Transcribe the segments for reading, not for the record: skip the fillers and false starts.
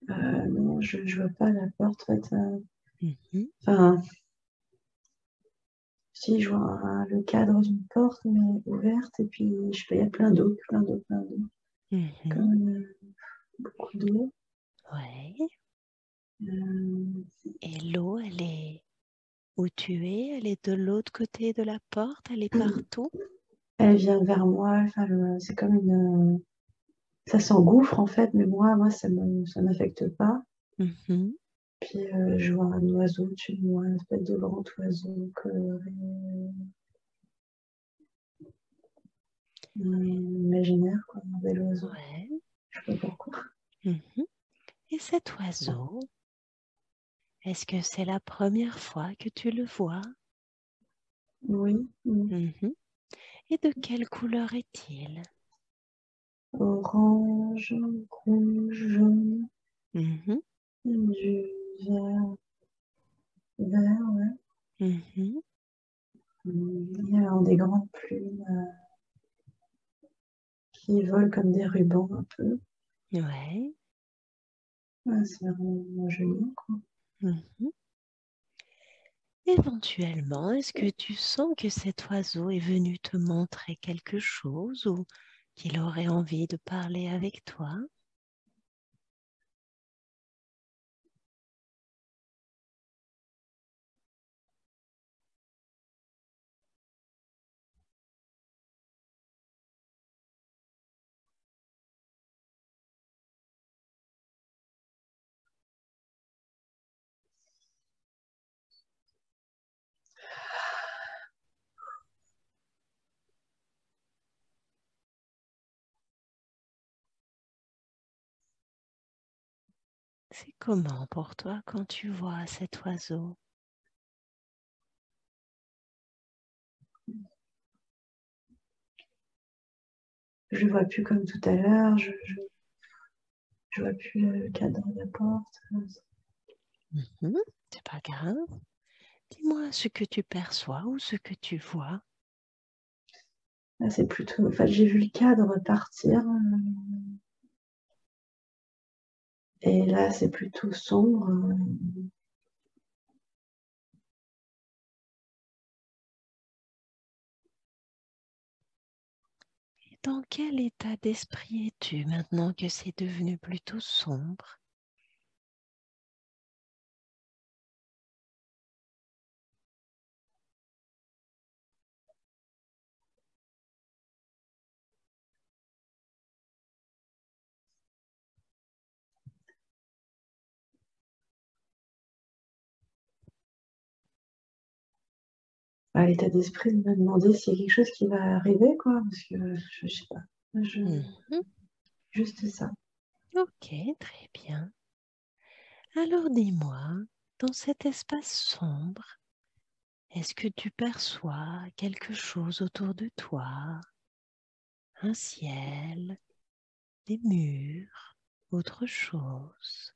Non, je ne vois pas la porte. En fait, Mhm. enfin, si je vois le cadre d'une porte, mais ouverte, et puis je sais pas, il y a plein d'eau, plein d'eau, plein d'eau. Mhm. Comme beaucoup d'eau. Ouais. Euh, Et l'eau, elle est où tu es? Elle est de l'autre côté de la porte? Elle est partout? Elle vient vers moi. Enfin, c'est comme une. Ça s'engouffre en fait, mais moi, ça m'affecte pas. Mhm. Puis je vois un oiseau au-dessus de moi, une espèce de grand oiseau coloré, imaginaire, quoi, un bel oiseau. Ouais. Je sais pas pourquoi. Mhm. Et cet oiseau, est-ce que c'est la première fois que tu le vois? Oui, Mhm. Et de quelle couleur est-il? orange, rouge, jaune, Mhm. du vert, vert, ouais. Mhm. Il y a des grandes plumes qui volent comme des rubans un peu. Ouais. Ouais, c'est vraiment joli, quoi. Mhm. Éventuellement, est-ce que tu sens que cet oiseau est venu te montrer quelque chose ou qu'il aurait envie de parler avec toi? C'est comment pour toi quand tu vois cet oiseau? Je ne vois plus comme tout à l'heure, je vois plus le cadre de la porte. Mhm. C'est pas grave. Dis-moi ce que tu perçois ou ce que tu vois. Là, c'est plutôt. Enfin, j'ai vu le cadre partir, et là, c'est plutôt sombre. Et dans quel état d'esprit es-tu maintenant que c'est devenu plutôt sombre? L'état d'esprit de me demander s'il y a quelque chose qui va arriver, quoi, parce que je sais pas. Mhm. Juste ça. Ok, très bien. Alors dis-moi, dans cet espace sombre, est-ce que tu perçois quelque chose autour de toi? Un ciel, des murs, autre chose?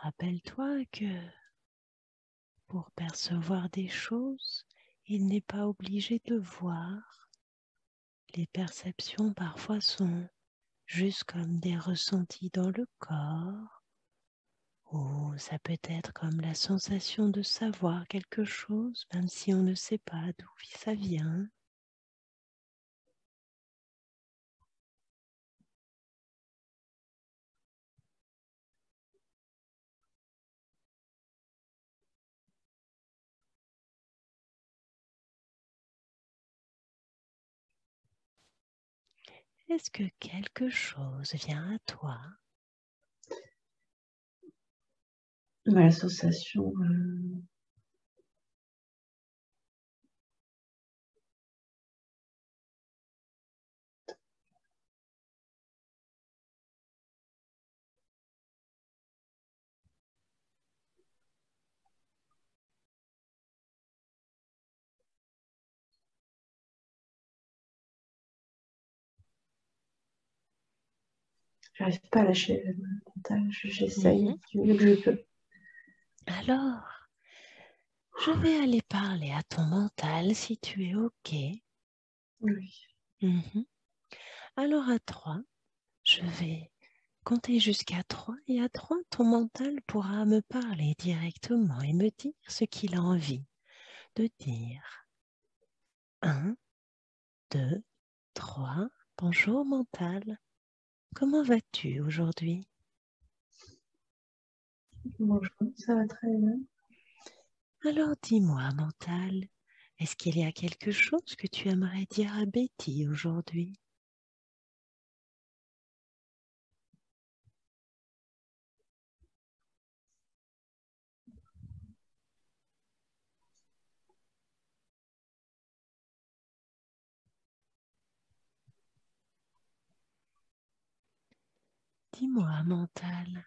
Rappelle-toi que pour percevoir des choses, il n'est pas obligé de voir. Les perceptions parfois sont juste comme des ressentis dans le corps, ou ça peut être comme la sensation de savoir quelque chose, même si on ne sait pas d'où ça vient. Est-ce que quelque chose vient à toi? La sensation J'arrive pas à lâcher le mental. J'essaye Mhm. du mieux que je peux. Alors, je vais aller parler à ton mental si tu es OK. Oui. Mhm. Alors à 3, je vais compter jusqu'à 3 et à 3, ton mental pourra me parler directement et me dire ce qu'il a envie de dire. 1, 2, 3. Bonjour mental. Comment vas-tu aujourd'hui? Bonjour, ça va très bien. Alors dis-moi mental, est-ce qu'il y a quelque chose que tu aimerais dire à Betty aujourd'hui? Dis-moi mental,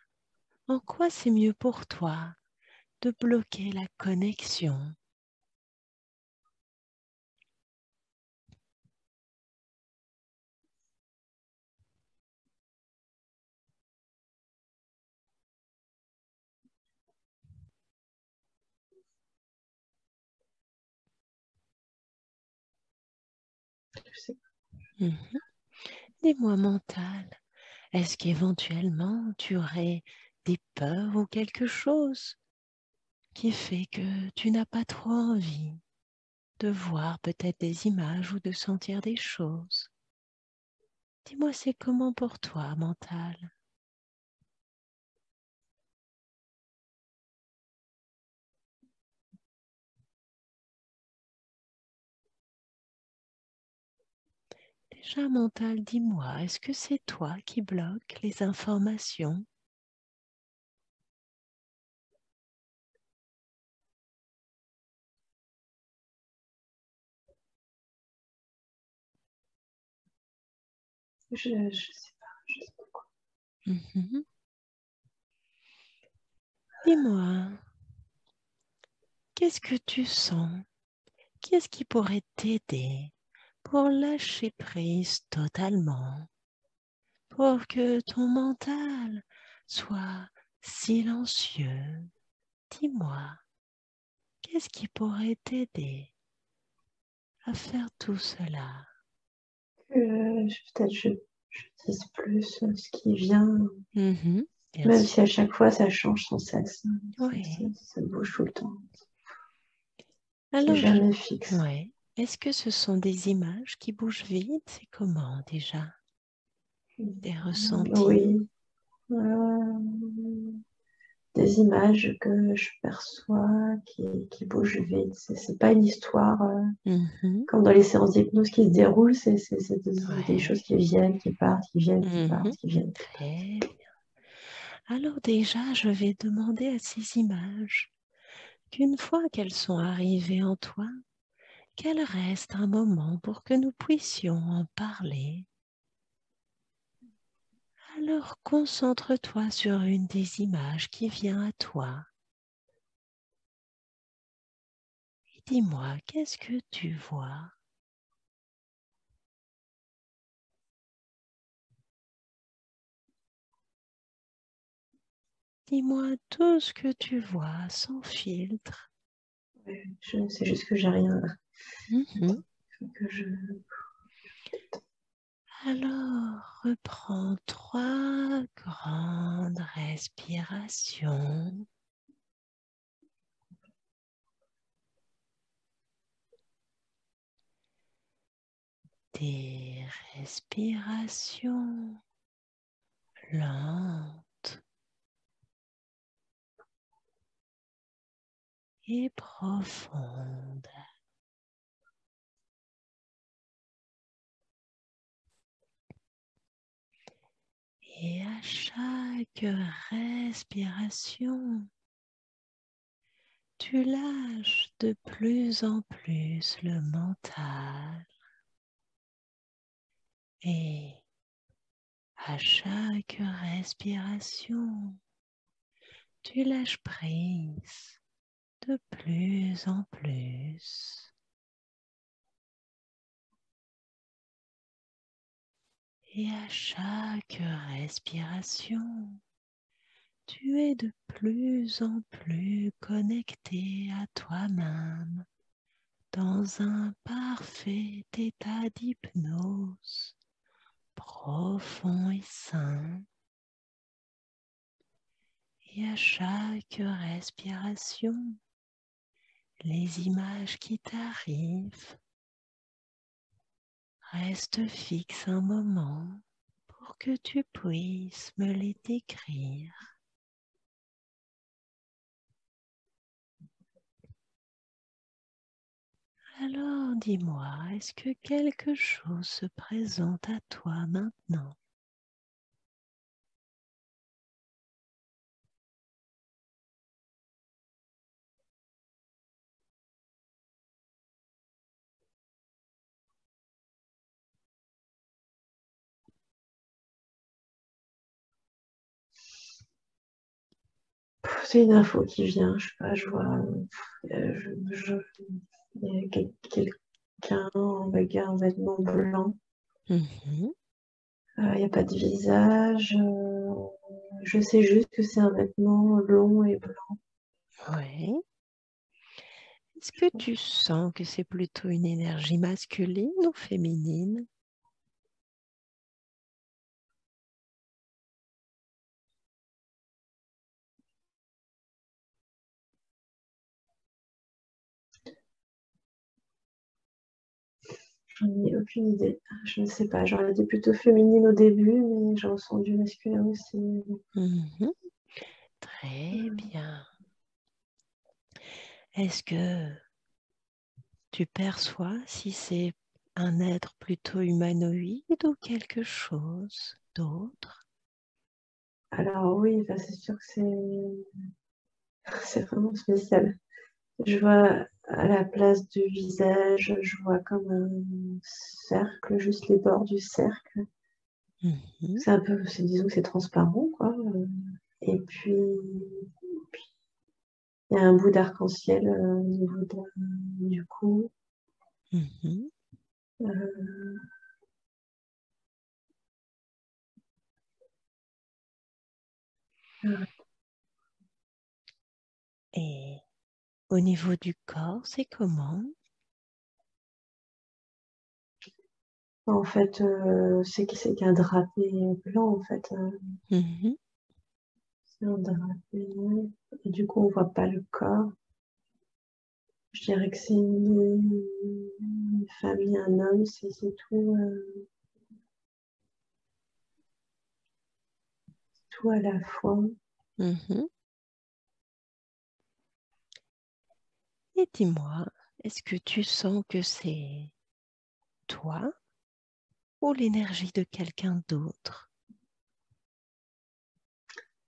en quoi c'est mieux pour toi de bloquer la connexion? Je sais Mhm. Dis-moi mental, est-ce qu'éventuellement tu aurais des peurs ou quelque chose qui fait que tu n'as pas trop envie de voir peut-être des images ou de sentir des choses? Dis-moi, c'est comment pour toi, mental? Déjà, mental, dis-moi, est-ce que c'est toi qui bloques les informations? je sais pas. Je sais pas. Mhm. Dis-moi, qu'est-ce que tu sens? Qu'est-ce qui pourrait t'aider pour lâcher prise totalement, pour que ton mental soit silencieux? Dis-moi, qu'est-ce qui pourrait t'aider à faire tout cela? Peut-être je dise plus ce qui vient, Mhm, bien même si sûr, à chaque fois ça change sans cesse. oui. Ça bouge tout le temps. C'est Alors, jamais fixe. ouais. Est-ce que ce sont des images qui bougent vite? C'est comment déjà? Des ressentis? Oui. Euh, des images que je perçois qui bougent vite. C'est pas une histoire Mhm, comme dans les séances d'hypnose qui se déroulent, c'est des ouais. choses qui viennent, qui partent, qui viennent, qui Mhm, partent, qui viennent, qui partent. très bien. Alors déjà, je vais demander à ces images qu'une fois qu'elles sont arrivées en toi, qu'elles restent un moment pour que nous puissions en parler. Alors concentre-toi sur une des images qui vient à toi et dis-moi, qu'est-ce que tu vois? Dis-moi tout ce que tu vois sans filtre. Ouais, c'est juste que j'ai rien. Mhm. Que je... Alors, reprends 3 grandes respirations. Des respirations lentes et profondes. Et à chaque respiration, tu lâches de plus en plus le mental. Et à chaque respiration, tu lâches prise de plus en plus. Et à chaque respiration, tu es de plus en plus connecté à toi-même dans un parfait état d'hypnose profond et sain. Et à chaque respiration, les images qui t'arrivent restent fixes un moment pour que tu puisses me les décrire. Alors dis-moi, est-ce que quelque chose se présente à toi maintenant? C'est une info qui vient, je sais pas, je vois, il y a quelqu'un avec un vêtement blanc. Mhm. Il n'y a pas de visage. Je sais juste que c'est un vêtement long et blanc. Oui. Est-ce que tu sens que c'est plutôt une énergie masculine ou féminine? J'en ai aucune idée. Je ne sais pas. J'aurais dit plutôt féminine au début, mais j'ai ressens du masculin aussi. Mhm. Très bien. Est-ce que tu perçois si c'est un être plutôt humanoïde ou quelque chose d'autre? Alors oui, enfin, c'est sûr que c'est vraiment spécial. Je vois à la place du visage, je vois comme un cercle, juste les bords du cercle. Mhm. C'est un peu, disons que c'est transparent, quoi. Et puis, il y a un bout d'arc-en-ciel au niveau du cou. Mhm. Euh, Et au niveau du corps, c'est comment? En fait, c'est qu'un drapé blanc, en fait. Mhm. C'est un drapé. Et du coup, on voit pas le corps. Je dirais que c'est une famille, un homme, c'est tout, tout à la fois. Mhm. Et dis-moi, est-ce que tu sens que c'est toi ou l'énergie de quelqu'un d'autre?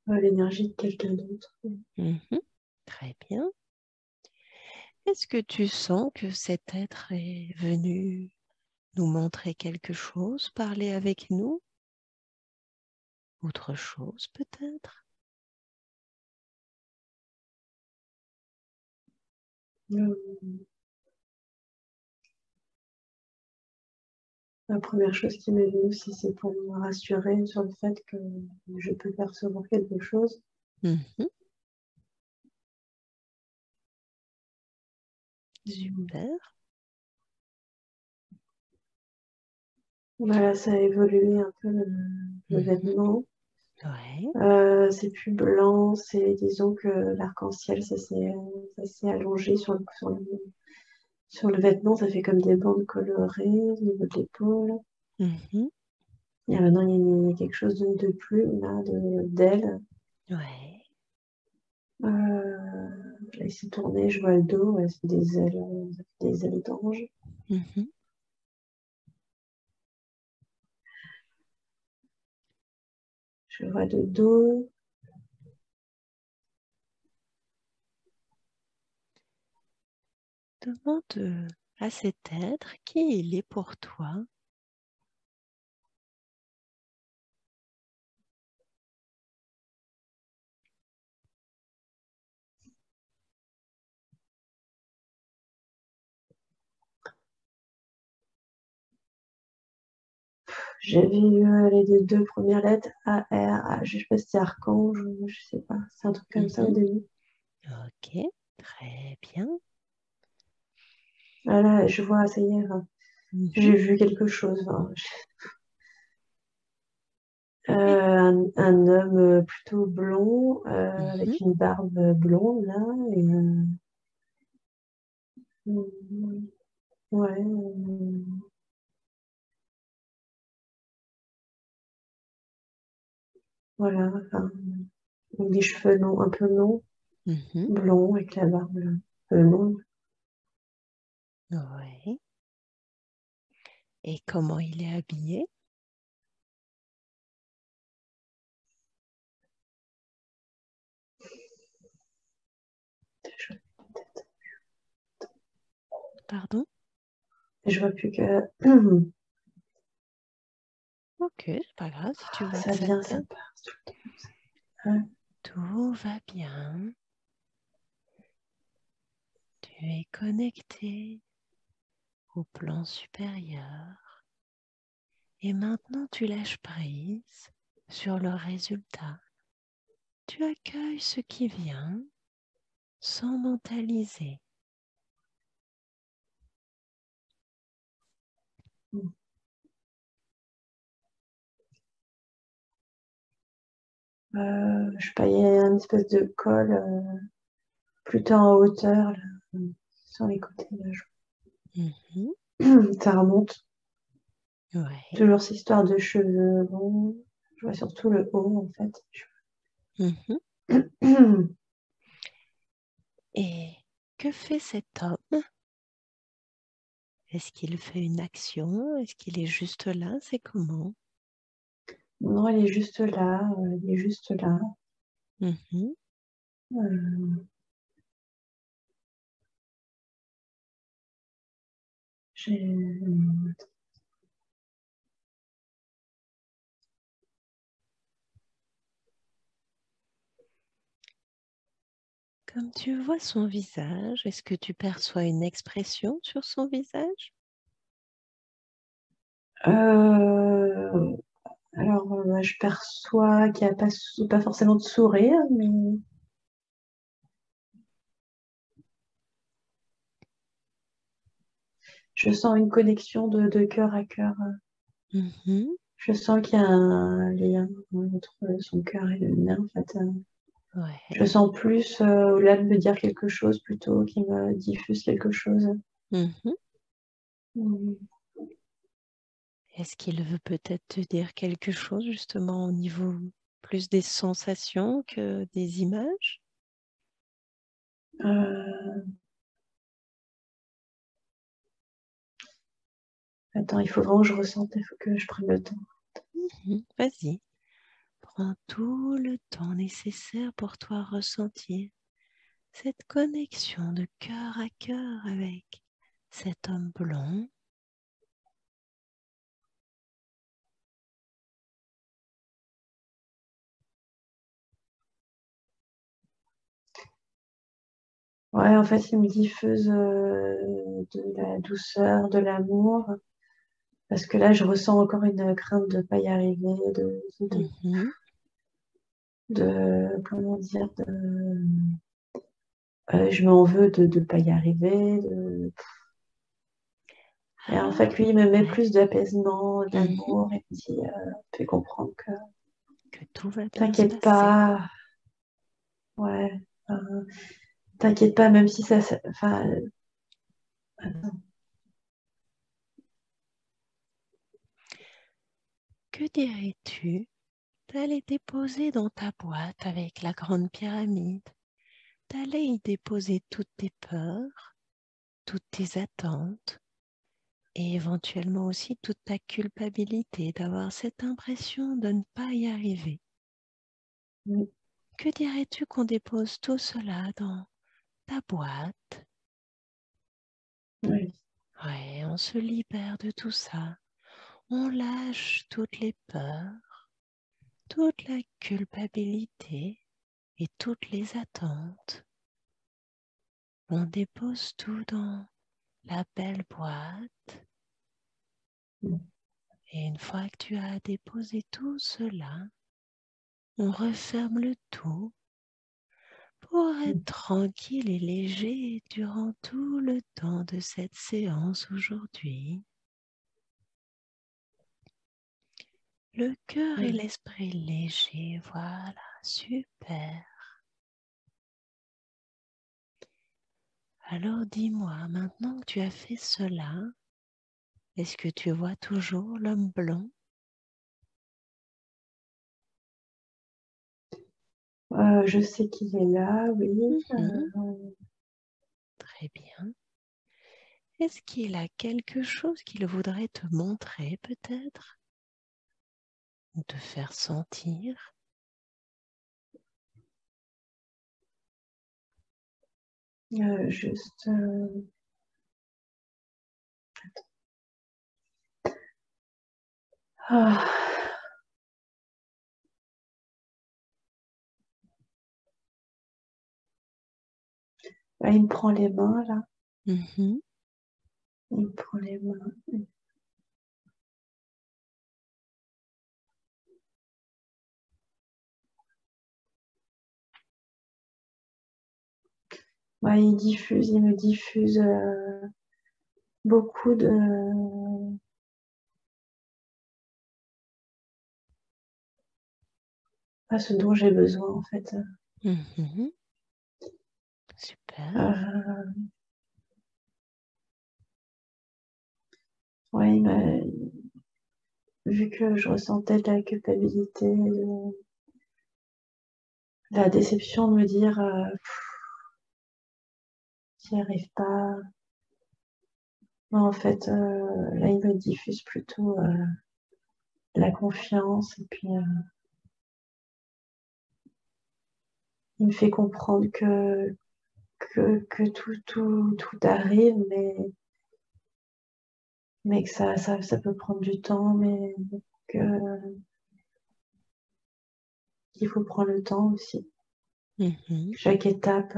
L'énergie de quelqu'un d'autre. Mhm. Très bien. Est-ce que tu sens que cet être est venu nous montrer quelque chose, parler avec nous? Autre chose peut-être? Euh, La première chose qui m'est venue, c'est pour me rassurer sur le fait que je peux percevoir quelque chose. Mhm. Super. Voilà, ça a évolué un peu le Mhm. vêtement. Ouais. C'est plus blanc, c'est disons que l'arc-en-ciel, ça s'est allongé sur le vêtement, ça fait comme des bandes colorées au niveau de l'épaule. Mhm. Et maintenant, il y a quelque chose de plus, là, d'aile. Ouais. Là, il s'est tourné, je vois le dos, ouais, c'est des ailes d'ange. Mhm. Je vois le dos. Demande à cet être qui il est pour toi. J'avais eu les deux premières lettres, A, R, A, je sais pas si c'est archange, je sais pas. C'est un truc comme ça au début. Ok, très bien. Ah là, je vois, ça y est, j'ai vu quelque chose. Un homme plutôt blond, avec une barbe blonde, là. Et, ouais. Voilà. Enfin, avec des cheveux longs, un peu longs, blonds, avec la barbe longue. Ouais. Et comment il est habillé? Pardon? Je vois plus que. Ok, c'est pas grave si tu vois Ça que ça vient, ça t'aide. part. Tout le temps comme ça. Ouais. Tout va bien. Tu es connecté au plan supérieur. Et maintenant, tu lâches prise sur le résultat. Tu accueilles ce qui vient sans mentaliser. Je sais pas, il y a une espèce de col plutôt en hauteur, là, sur les côtés. Là, ça remonte. Ouais. Toujours cette histoire de cheveux longs. Je vois surtout le haut, en fait. Et que fait cet homme? Est-ce qu'il fait une action? Est-ce qu'il est juste là? C'est comment? Non, il est juste là. Il est juste là. Euh, j'ai- Comme tu vois son visage, est-ce que tu perçois une expression sur son visage? Euh, alors, je perçois qu'il n'y a pas forcément de sourire, mais je sens une connexion de cœur à cœur. Je sens qu'il y a un lien entre son cœur et le mien, en fait. Je Ouais. sens plus, au-delà de me dire quelque chose, plutôt qu'il me diffuse quelque chose. Mm. Est-ce qu'il veut peut-être te dire quelque chose justement au niveau plus des sensations que des images? Euh, Attends, il faut vraiment que je ressente, il faut que je prenne le temps. Vas-y, prends tout le temps nécessaire pour toi ressentir cette connexion de cœur à cœur avec cet homme blond. Ouais, en fait, il me diffuse de la douceur, de l'amour, parce que là, je ressens encore une crainte de ne pas y arriver, comment dire, je m'en veux de ne pas y arriver. Et en Ah, fait, lui, il me met ouais. plus d'apaisement, Mhm. d'amour, il me dit, fait comprendre que Que tout va bien se t'inquiète passer. pas, ouais, t'inquiète pas, même si enfin, Que dirais-tu d'aller déposer dans ta boîte avec la grande pyramide, d'aller y déposer toutes tes peurs, toutes tes attentes et éventuellement aussi toute ta culpabilité d'avoir cette impression de ne pas y arriver. oui, Que dirais-tu qu'on dépose tout cela dans ta boîte? oui. Ouais, on se libère de tout ça. On lâche toutes les peurs, toute la culpabilité et toutes les attentes. On dépose tout dans la belle boîte Et une fois que tu as déposé tout cela, on referme le tout pour être tranquille et léger durant tout le temps de cette séance aujourd'hui. Le cœur et l'esprit léger, voilà, super. Alors dis-moi, maintenant que tu as fait cela, est-ce que tu vois toujours l'homme blanc? Je sais qu'il est là, oui. Très bien. Est-ce qu'il a quelque chose qu'il voudrait te montrer peut-être? Ou te faire sentir? Juste... Ah. Là, il me prend les mains, là. Mhm. Il me prend les mains. Ouais, il me diffuse beaucoup de... ce dont j'ai besoin, en fait. Mhm. Super. Ouais, vu que je ressentais de la culpabilité, de la déception de me dire j'y arrive pas. Non, en fait, là, il me diffuse plutôt la confiance et puis il me fait comprendre que tout arrive, mais que ça peut prendre du temps, mais que, qu'il faut prendre le temps aussi. Mhm. Chaque étape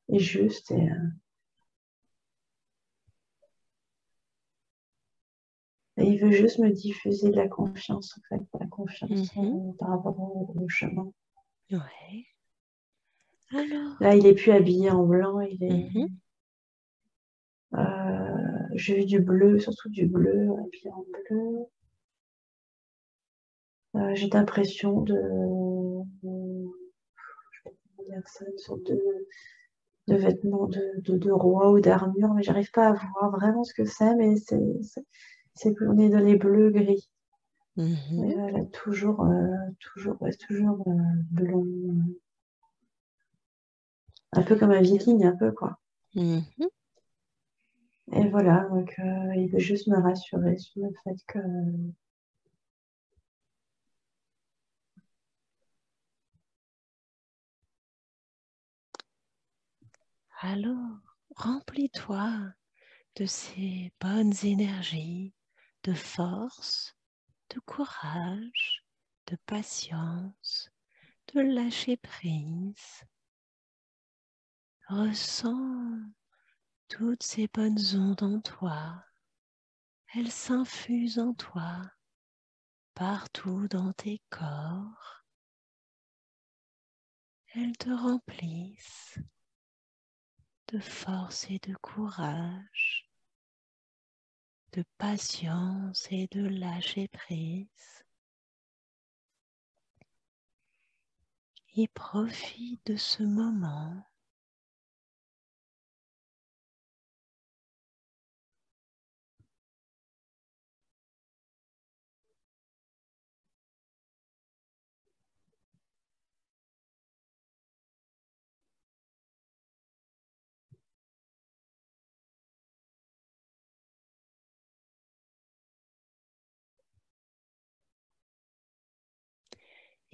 est juste et il veut juste me diffuser de la confiance, en fait, la confiance Mhm. par rapport au chemin. Ouais. Alors, Là, il est plus habillé en blanc, mhm. j'ai vu du bleu, surtout du bleu, habillé en bleu. J'ai l'impression dire ça, une sorte de vêtements de roi ou d'armure, mais j'arrive pas à voir vraiment ce que c'est, mais on est dans les bleus gris. Mais Mhm. là, toujours blond. Un peu Très comme un bien. viking, un peu, quoi. Mhm. Et voilà, donc il veut juste me rassurer sur le fait que Alors, remplis-toi de ces bonnes énergies, de force, de courage, de patience, de lâcher prise. Ressens toutes ces bonnes ondes en toi. Elles s'infusent en toi, partout dans tes corps. Elles te remplissent de force et de courage, de patience et de lâcher prise. Et profite de ce moment.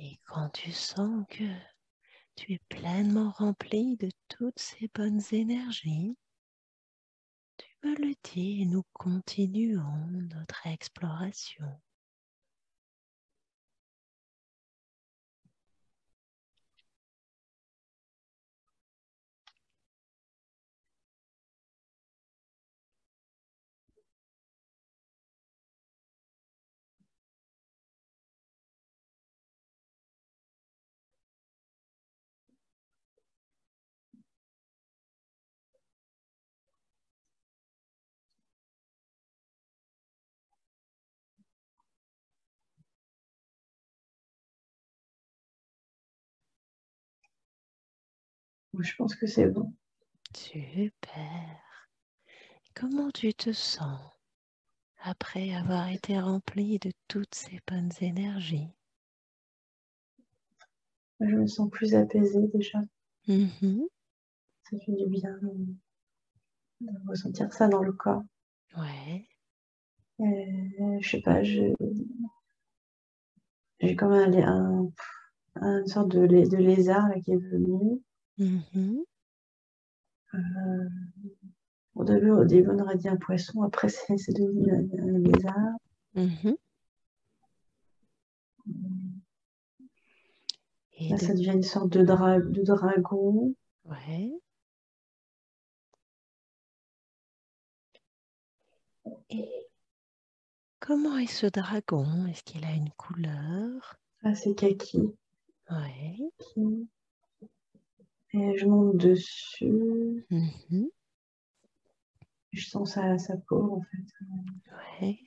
Et quand tu sens que tu es pleinement rempli de toutes ces bonnes énergies, tu me le dis et nous continuons notre exploration. Moi, je pense que c'est bon. Super. Comment tu te sens après avoir été rempli de toutes ces bonnes énergies? Je me sens plus apaisée déjà. Mhm. Ça fait du bien de ressentir ça dans le corps. Ouais. Je sais pas, j'ai comme une sorte de lézard là, qui est venu. Mhm. Au début, on aurait dit un poisson, après c'est devenu un lézard. Mhm. Et Là, de... ça devient une sorte de dragon. Ouais. Et comment est ce dragon? Est-ce qu'il a une couleur? Ah, c'est kaki. Ouais. Et je monte dessus. Mhm. Je sens sa peau, en fait. Ouais.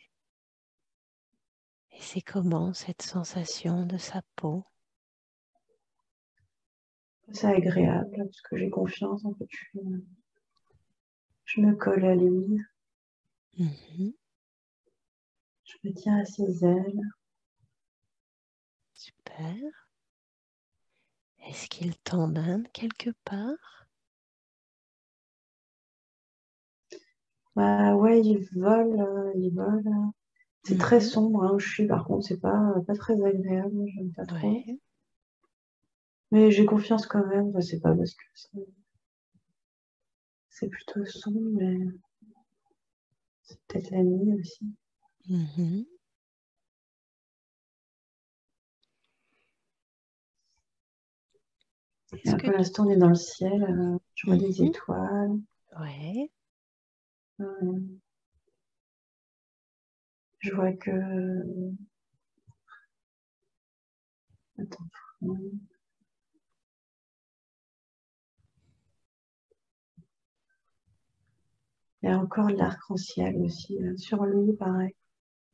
Et c'est comment cette sensation de sa peau? C'est agréable parce que j'ai confiance. En fait, je me colle à lui. Mhm. Je me tiens à ses ailes. Super. Est-ce qu'il t'emmène quelque part? Bah ouais, il vole, il vole. C'est très Mhm. sombre hein, où je suis. Par contre, c'est pas très agréable. J'aime pas trop. Ouais. Mais j'ai confiance quand même. Enfin, c'est pas parce que c'est plutôt sombre, mais c'est peut-être la nuit aussi. Mhm. Est-ce Là, que pour l'instant, on est dans le ciel. Je vois des Mhm. étoiles. Ouais. Euh, je vois que... Attends. Il y a encore l'arc-en-ciel aussi. Sur lui, pareil.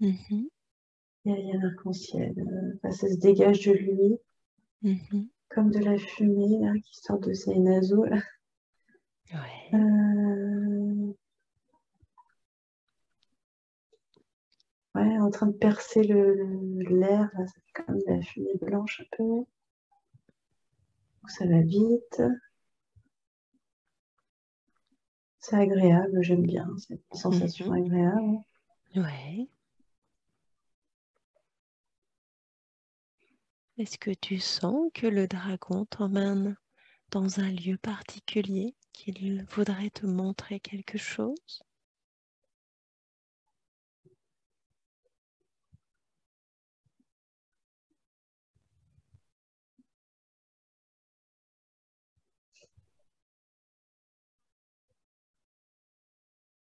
Mhm. Il y a un arc-en-ciel. Enfin, ça se dégage de lui, Mhm. comme de la fumée là, qui sort de ses naseaux. Là. Ouais. Euh, ouais, en train de percer l'air. Là, ça fait comme de la fumée blanche un peu. Donc, ça va vite. C'est agréable, j'aime bien. C'est une sensation Mhm. agréable. Ouais. Est-ce que tu sens que le dragon t'emmène dans un lieu particulier, qu'il voudrait te montrer quelque chose?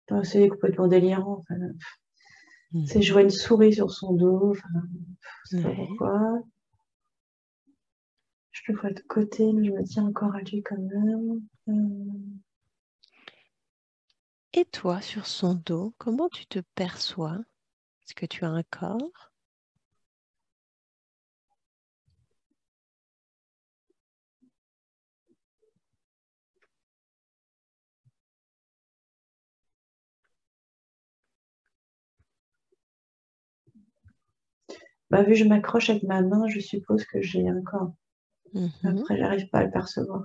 Enfin, c'est complètement délirant. Enfin, je Mhm. vois une souris sur son dos. Enfin, je sais pas Ouais. pourquoi. Je le vois de côté, mais je me tiens encore à lui quand même. Et toi, sur son dos, comment tu te perçois? Est-ce que tu as un corps? Bah, vu que je m'accroche avec ma main, je suppose que j'ai un corps. Mhm. Après, j'arrive pas à le percevoir.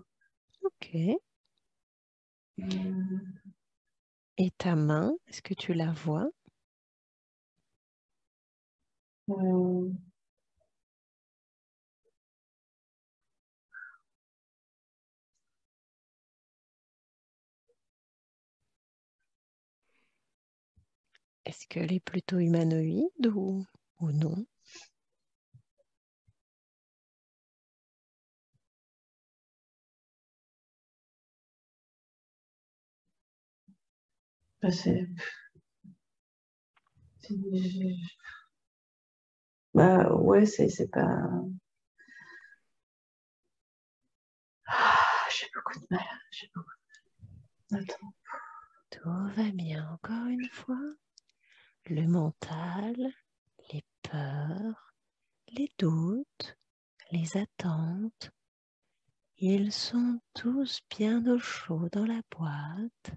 Ok. Euh, Et ta main, est-ce que tu la vois? euh, Est-ce qu'elle est plutôt humanoïde ou non? bah, bah, ouais, c'est pas. J'ai beaucoup de mal. J'ai beaucoup... Attends. Tout va bien, encore une fois. Le mental, les peurs, les doutes, les attentes, Ils sont tous bien au chaud dans la boîte.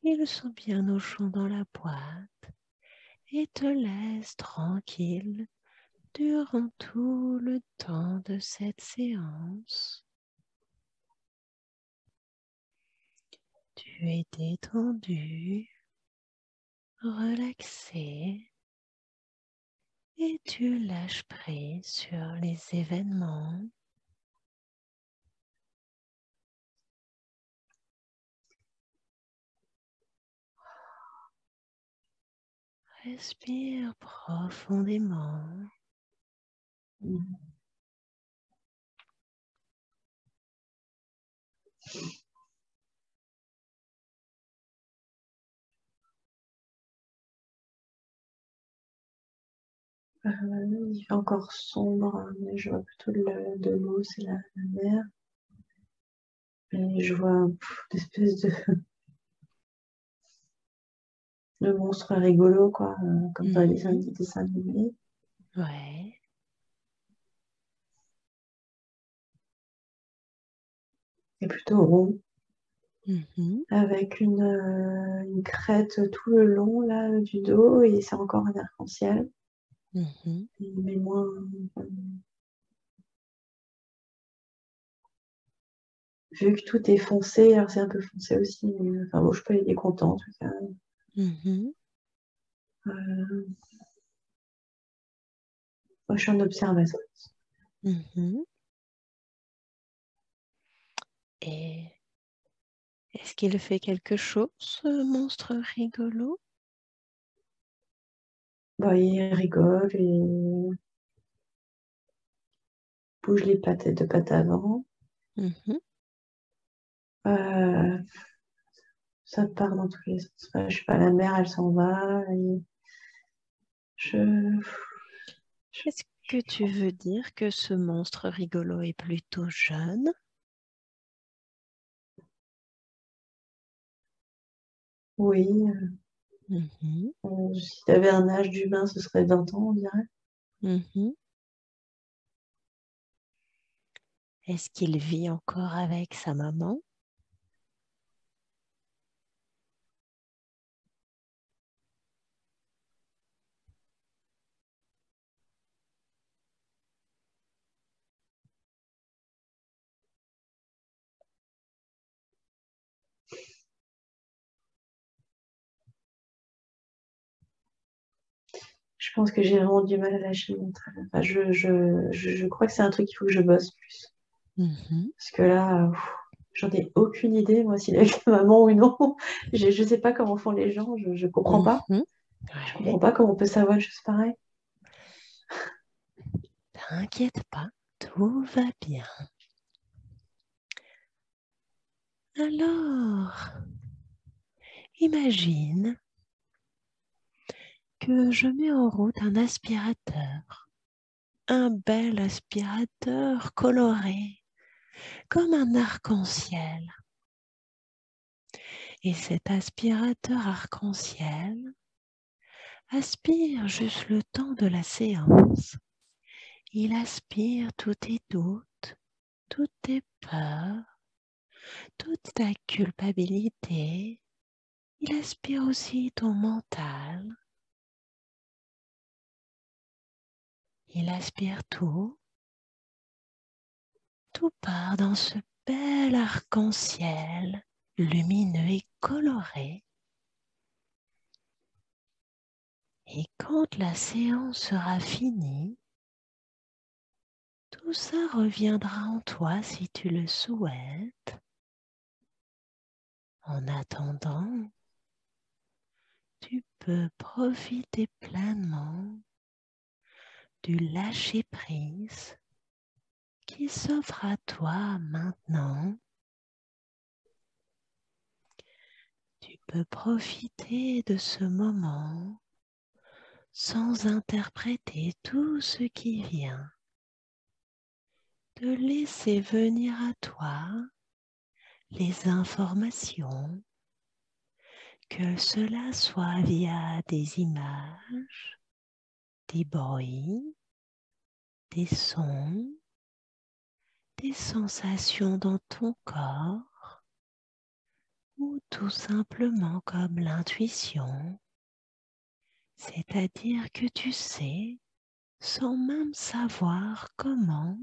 Ils sont bien au chaud dans la boîte et te laissent tranquille durant tout le temps de cette séance. Tu es détendu, relaxé et tu lâches prise sur les événements. Respire profondément. Il fait encore sombre, hein, mais je vois plutôt de l'eau, c'est la mer. Et je vois une espèce de monstre rigolo, quoi, comme dans les dessins animés. Ouais. Et plutôt rond, Mhm. avec une crête tout le long là, du dos, et c'est encore un arc-en-ciel, Mhm. mais moins. Vu que tout est foncé, alors c'est un peu foncé aussi, mais enfin bon, je peux être content en tout cas. Mhm. Euh, Moi, je suis en observatrice. Mhm. Et est-ce qu'il fait quelque chose, ce monstre rigolo? Bah, il rigole et bouge les pattes de pattes avant. Mhm. Euh, Ça part dans tous les sens. Enfin, je sais pas, la mer, elle s'en va. Je... Est-ce que tu veux dire que ce monstre rigolo est plutôt jeune? Oui, Mhm. si tu avais un âge d'humain, ce serait 20 ans, on dirait. Mhm. Est-ce qu'il vit encore avec sa maman? Je pense que j'ai vraiment du mal à lâcher mon travail. Enfin, je crois que c'est un truc qu'il faut que je bosse plus. Mhm. Parce que là, j'en ai aucune idée, moi, s'il est avec sa maman ou non. Je sais pas comment font les gens, je comprends pas. Mhm. Je comprends Ouais. pas comment on peut savoir une chose pareille. T'inquiète pas, tout va bien. Alors, imagine que je mets en route un aspirateur, un bel aspirateur coloré, comme un arc-en-ciel. Et cet aspirateur arc-en-ciel aspire juste le temps de la séance. Il aspire tous tes doutes, toutes tes peurs, toute ta culpabilité. Il aspire aussi ton mental. Il aspire tout. Tout part dans ce bel arc-en-ciel lumineux et coloré. Et quand la séance sera finie, tout ça reviendra en toi si tu le souhaites. En attendant, tu peux profiter pleinement du lâcher-prise qui s'offre à toi maintenant. Tu peux profiter de ce moment sans interpréter tout ce qui vient. De laisser venir à toi les informations, que cela soit via des images, des bruits, des sons, des sensations dans ton corps ou tout simplement comme l'intuition, c'est-à-dire que tu sais, sans même savoir comment,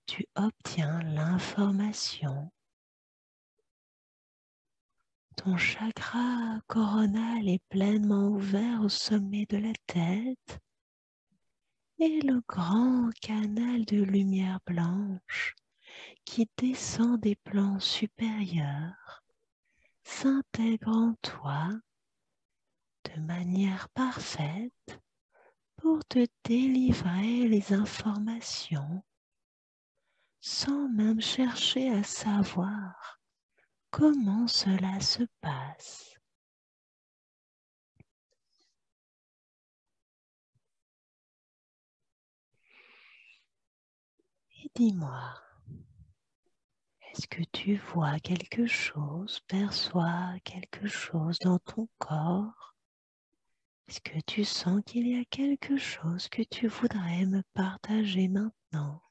tu obtiens l'information. Ton chakra coronal est pleinement ouvert au sommet de la tête et le grand canal de lumière blanche qui descend des plans supérieurs s'intègre en toi de manière parfaite pour te délivrer les informations sans même chercher à savoir comment cela se passe. Et dis-moi, est-ce que tu vois quelque chose, perçois quelque chose dans ton corps? Est-ce que tu sens qu'il y a quelque chose que tu voudrais me partager maintenant?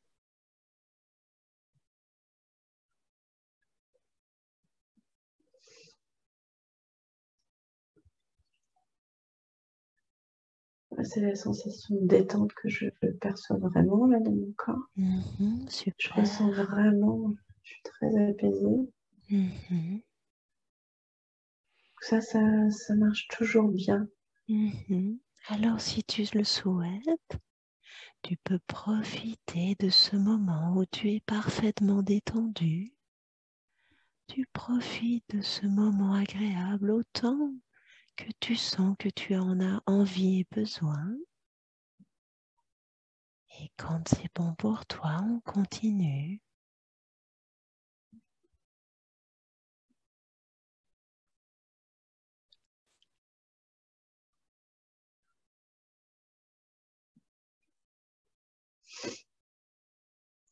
C'est la sensation de détente que je perçois vraiment là dans mon corps. Je Super. ressens vraiment, je suis très apaisée. Ça marche toujours bien. Alors, si tu le souhaites, tu peux profiter de ce moment où tu es parfaitement détendu. Tu profites de ce moment agréable autant que tu sens que tu en as envie et besoin. Et quand c'est bon pour toi, on continue.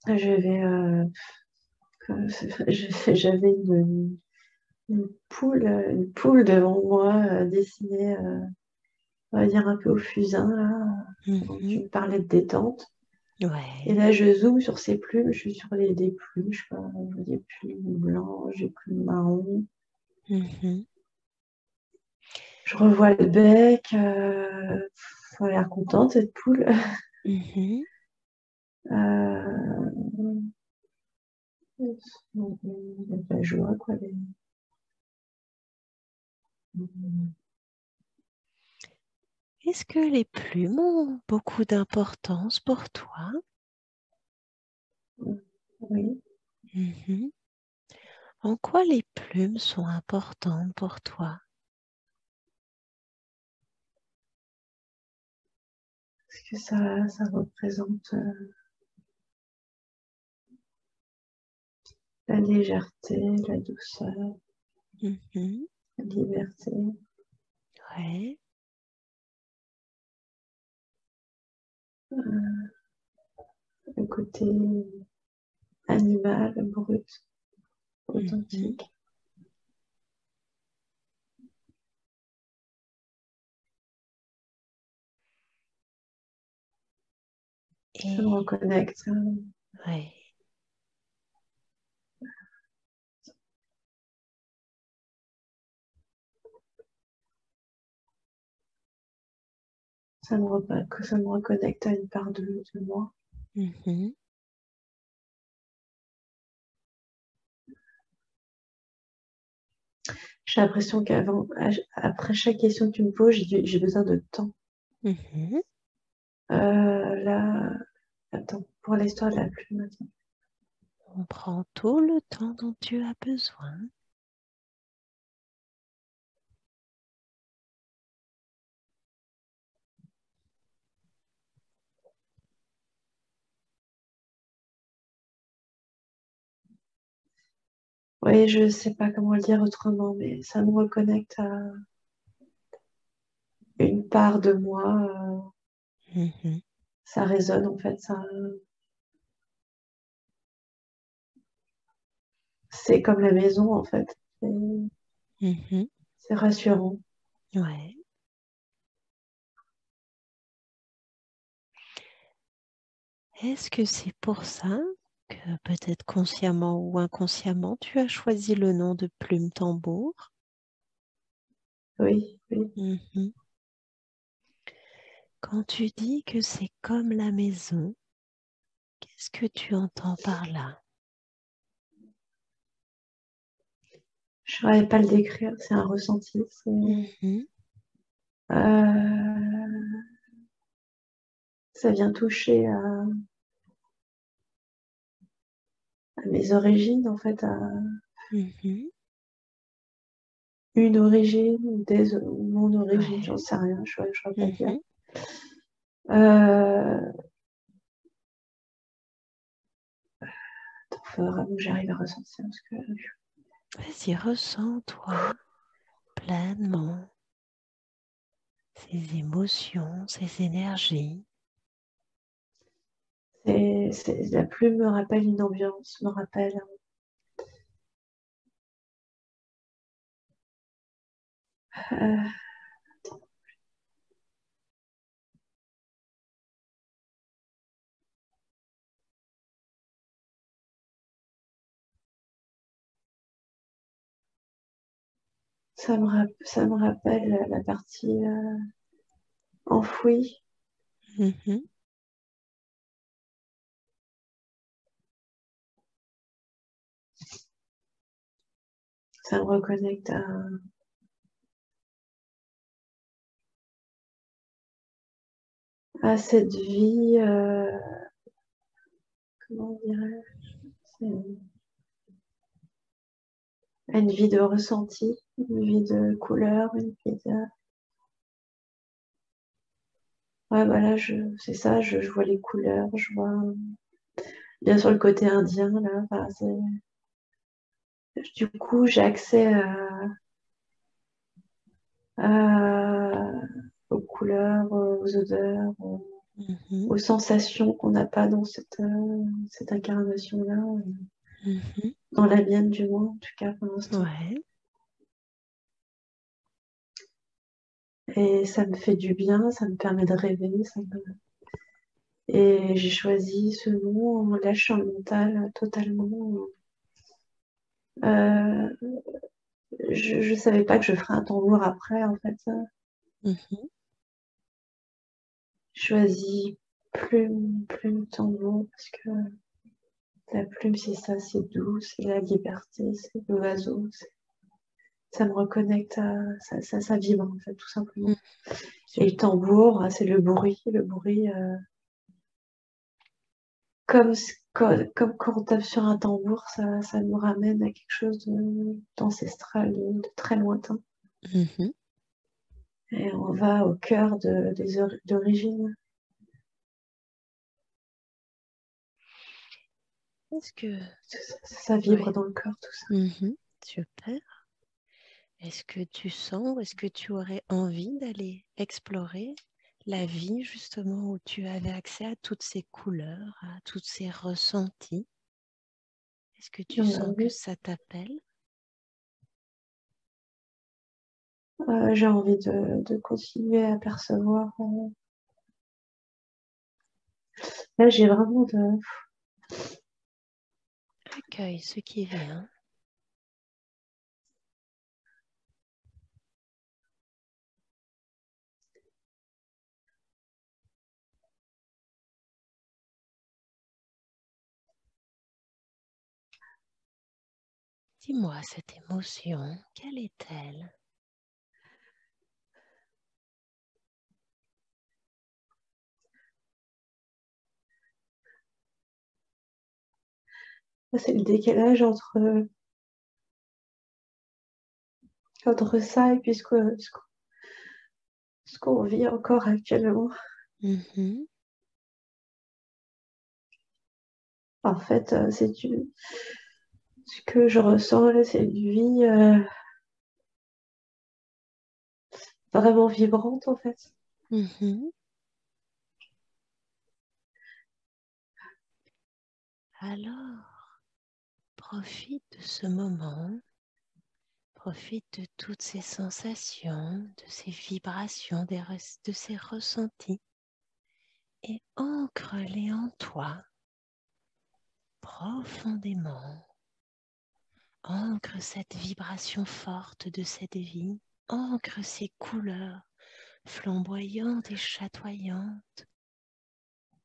J'avais une poule devant moi, dessinée, on va dire un peu au fusain, là. Donc, tu me parlais de détente. Et Ouais. là, je zoome sur ces plumes, je suis sur des plumes, je sais pas, des plumes blanches, des plumes marron. Je revois le bec, elle a l'air contente, cette poule. Euh, la joie, quoi. Est-ce que les plumes ont beaucoup d'importance pour toi? Oui. En quoi les plumes sont importantes pour toi? Parce que ça représente la légèreté, la douceur, la liberté. Ouais. Le côté animal, brut, Mhm. authentique. Ça me Et reconnecte. ouais. Ça me reconnecte à une part de moi. Mhm. J'ai l'impression après chaque question que tu me poses, j'ai besoin de temps. Mhm. Là, attends, pour l'histoire de la plume, attends. On prend tout le temps dont tu as besoin. Oui, je sais pas comment le dire autrement, mais ça me reconnecte à une part de moi. Mhm. Ça résonne en fait. C'est comme la maison en fait. Mhm. C'est rassurant. Ouais. Est-ce que c'est pour ça que peut-être consciemment ou inconsciemment, tu as choisi le nom de Plume Tambour. Oui, oui. Mhm. Quand tu dis que c'est comme la maison, qu'est-ce que tu entends par là? Je ne saurais pas le décrire, c'est un ressenti. Mhm. Ça vient toucher à mes origines, en fait, à Mhm. une origine, mon origine, j'en Ouais. sais rien, je ne saurais pas dire. Mhm. Il faut vraiment que j'arrive à ressentir parce que Vas-y, ressens-toi pleinement ces émotions, ces énergies. la plume me rappelle une ambiance, me rappelle. Euh, ça me rappelle la partie enfouie. Mhm. Ça me reconnecte à cette vie, comment dirais-je, à une vie de ressenti, une vie de couleur, une vie de... Ouais, voilà, c'est ça, je vois les couleurs, je vois bien sûr le côté indien, là. Enfin, du coup, j'ai accès aux couleurs, aux odeurs, Mhm. aux sensations qu'on n'a pas dans cette incarnation-là, Mhm. dans la mienne du moins, en tout cas pour l'instant. Ouais. Et ça me fait du bien, ça me permet de rêver. Et j'ai choisi ce nom en lâchant le mental totalement. Euh, je ne savais pas que je ferais un tambour après, en fait. Mhm. Je choisis plume tambour, parce que la plume, c'est ça, c'est doux, c'est la liberté, c'est l'oiseau. Ça me reconnecte ça vibre, en fait, tout simplement. Mhm. Et le tambour, c'est le bruit. Le bruit, comme quand on tape sur un tambour, ça nous ramène à quelque chose d'ancestral, de très lointain. Mhm. Et on va au cœur d'origine. Est-ce que... Ça vibre Ouais. dans le corps, tout ça. Mhm. Super. Est-ce que tu sens ou est-ce que tu aurais envie d'aller explorer la vie justement où tu avais accès à toutes ces couleurs, à tous ces ressentis? Est-ce que tu sens que Oui. ça t'appelle? J'ai envie de continuer à percevoir. Là, j'ai vraiment de... Accueille ce qui vient. Dis-moi cette émotion, quelle est-elle? C'est le décalage entre ça et puis ce qu'on vit encore actuellement. Mhm. En fait, ce que je ressens là, c'est une vie vraiment vibrante, en fait. Mhm. Alors, profite de ce moment, profite de toutes ces sensations, de ces vibrations, de ces ressentis et ancre-les en toi profondément. Ancre cette vibration forte de cette vie. Ancre ces couleurs flamboyantes et chatoyantes.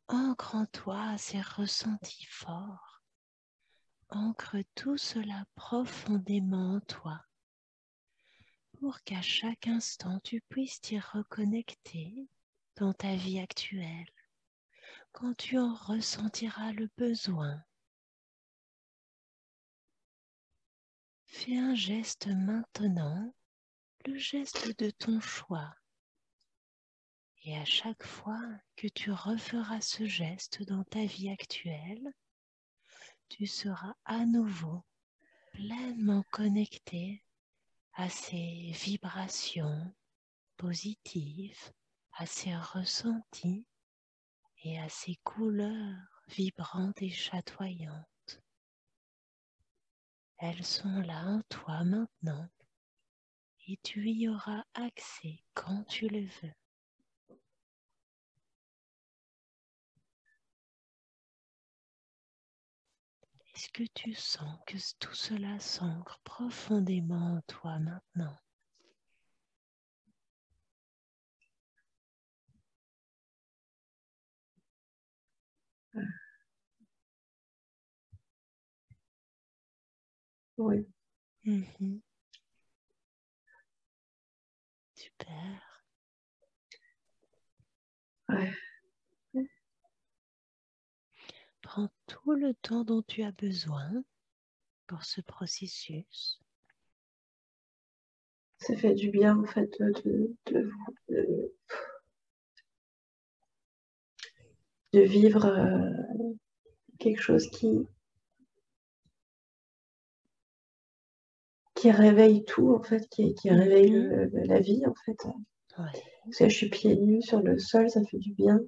Ancre en toi ces ressentis forts. Ancre tout cela profondément en toi pour qu'à chaque instant tu puisses t'y reconnecter dans ta vie actuelle quand tu en ressentiras le besoin. Fais un geste maintenant, le geste de ton choix. Et à chaque fois que tu referas ce geste dans ta vie actuelle, tu seras à nouveau pleinement connecté à ces vibrations positives, à ces ressentis et à ces couleurs vibrantes et chatoyantes. Elles sont là en toi maintenant et tu y auras accès quand tu le veux. Est-ce que tu sens que tout cela s'ancre profondément en toi maintenant? Oui. Super. Ouais. Prends tout le temps dont tu as besoin pour ce processus. Ça fait du bien en fait de vivre quelque chose qui réveille tout en fait, qui réveille la vie en fait. Ouais. Parce que je suis pieds nus sur le sol, ça fait du bien.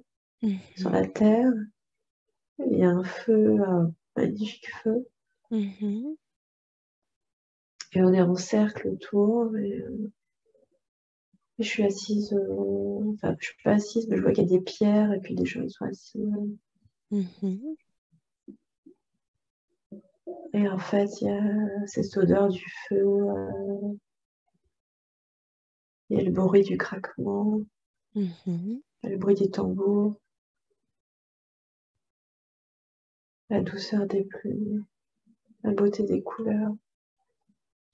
Sur la terre, il y a un feu, un magnifique feu. Et on est en cercle autour. Et je suis assise, enfin je suis pas assise, mais je vois qu'il y a des pierres et puis des gens ils sont assis. Et en fait, il y a cette odeur du feu, il y a le bruit du craquement, il y a le bruit des tambours, la douceur des plumes, la beauté des couleurs.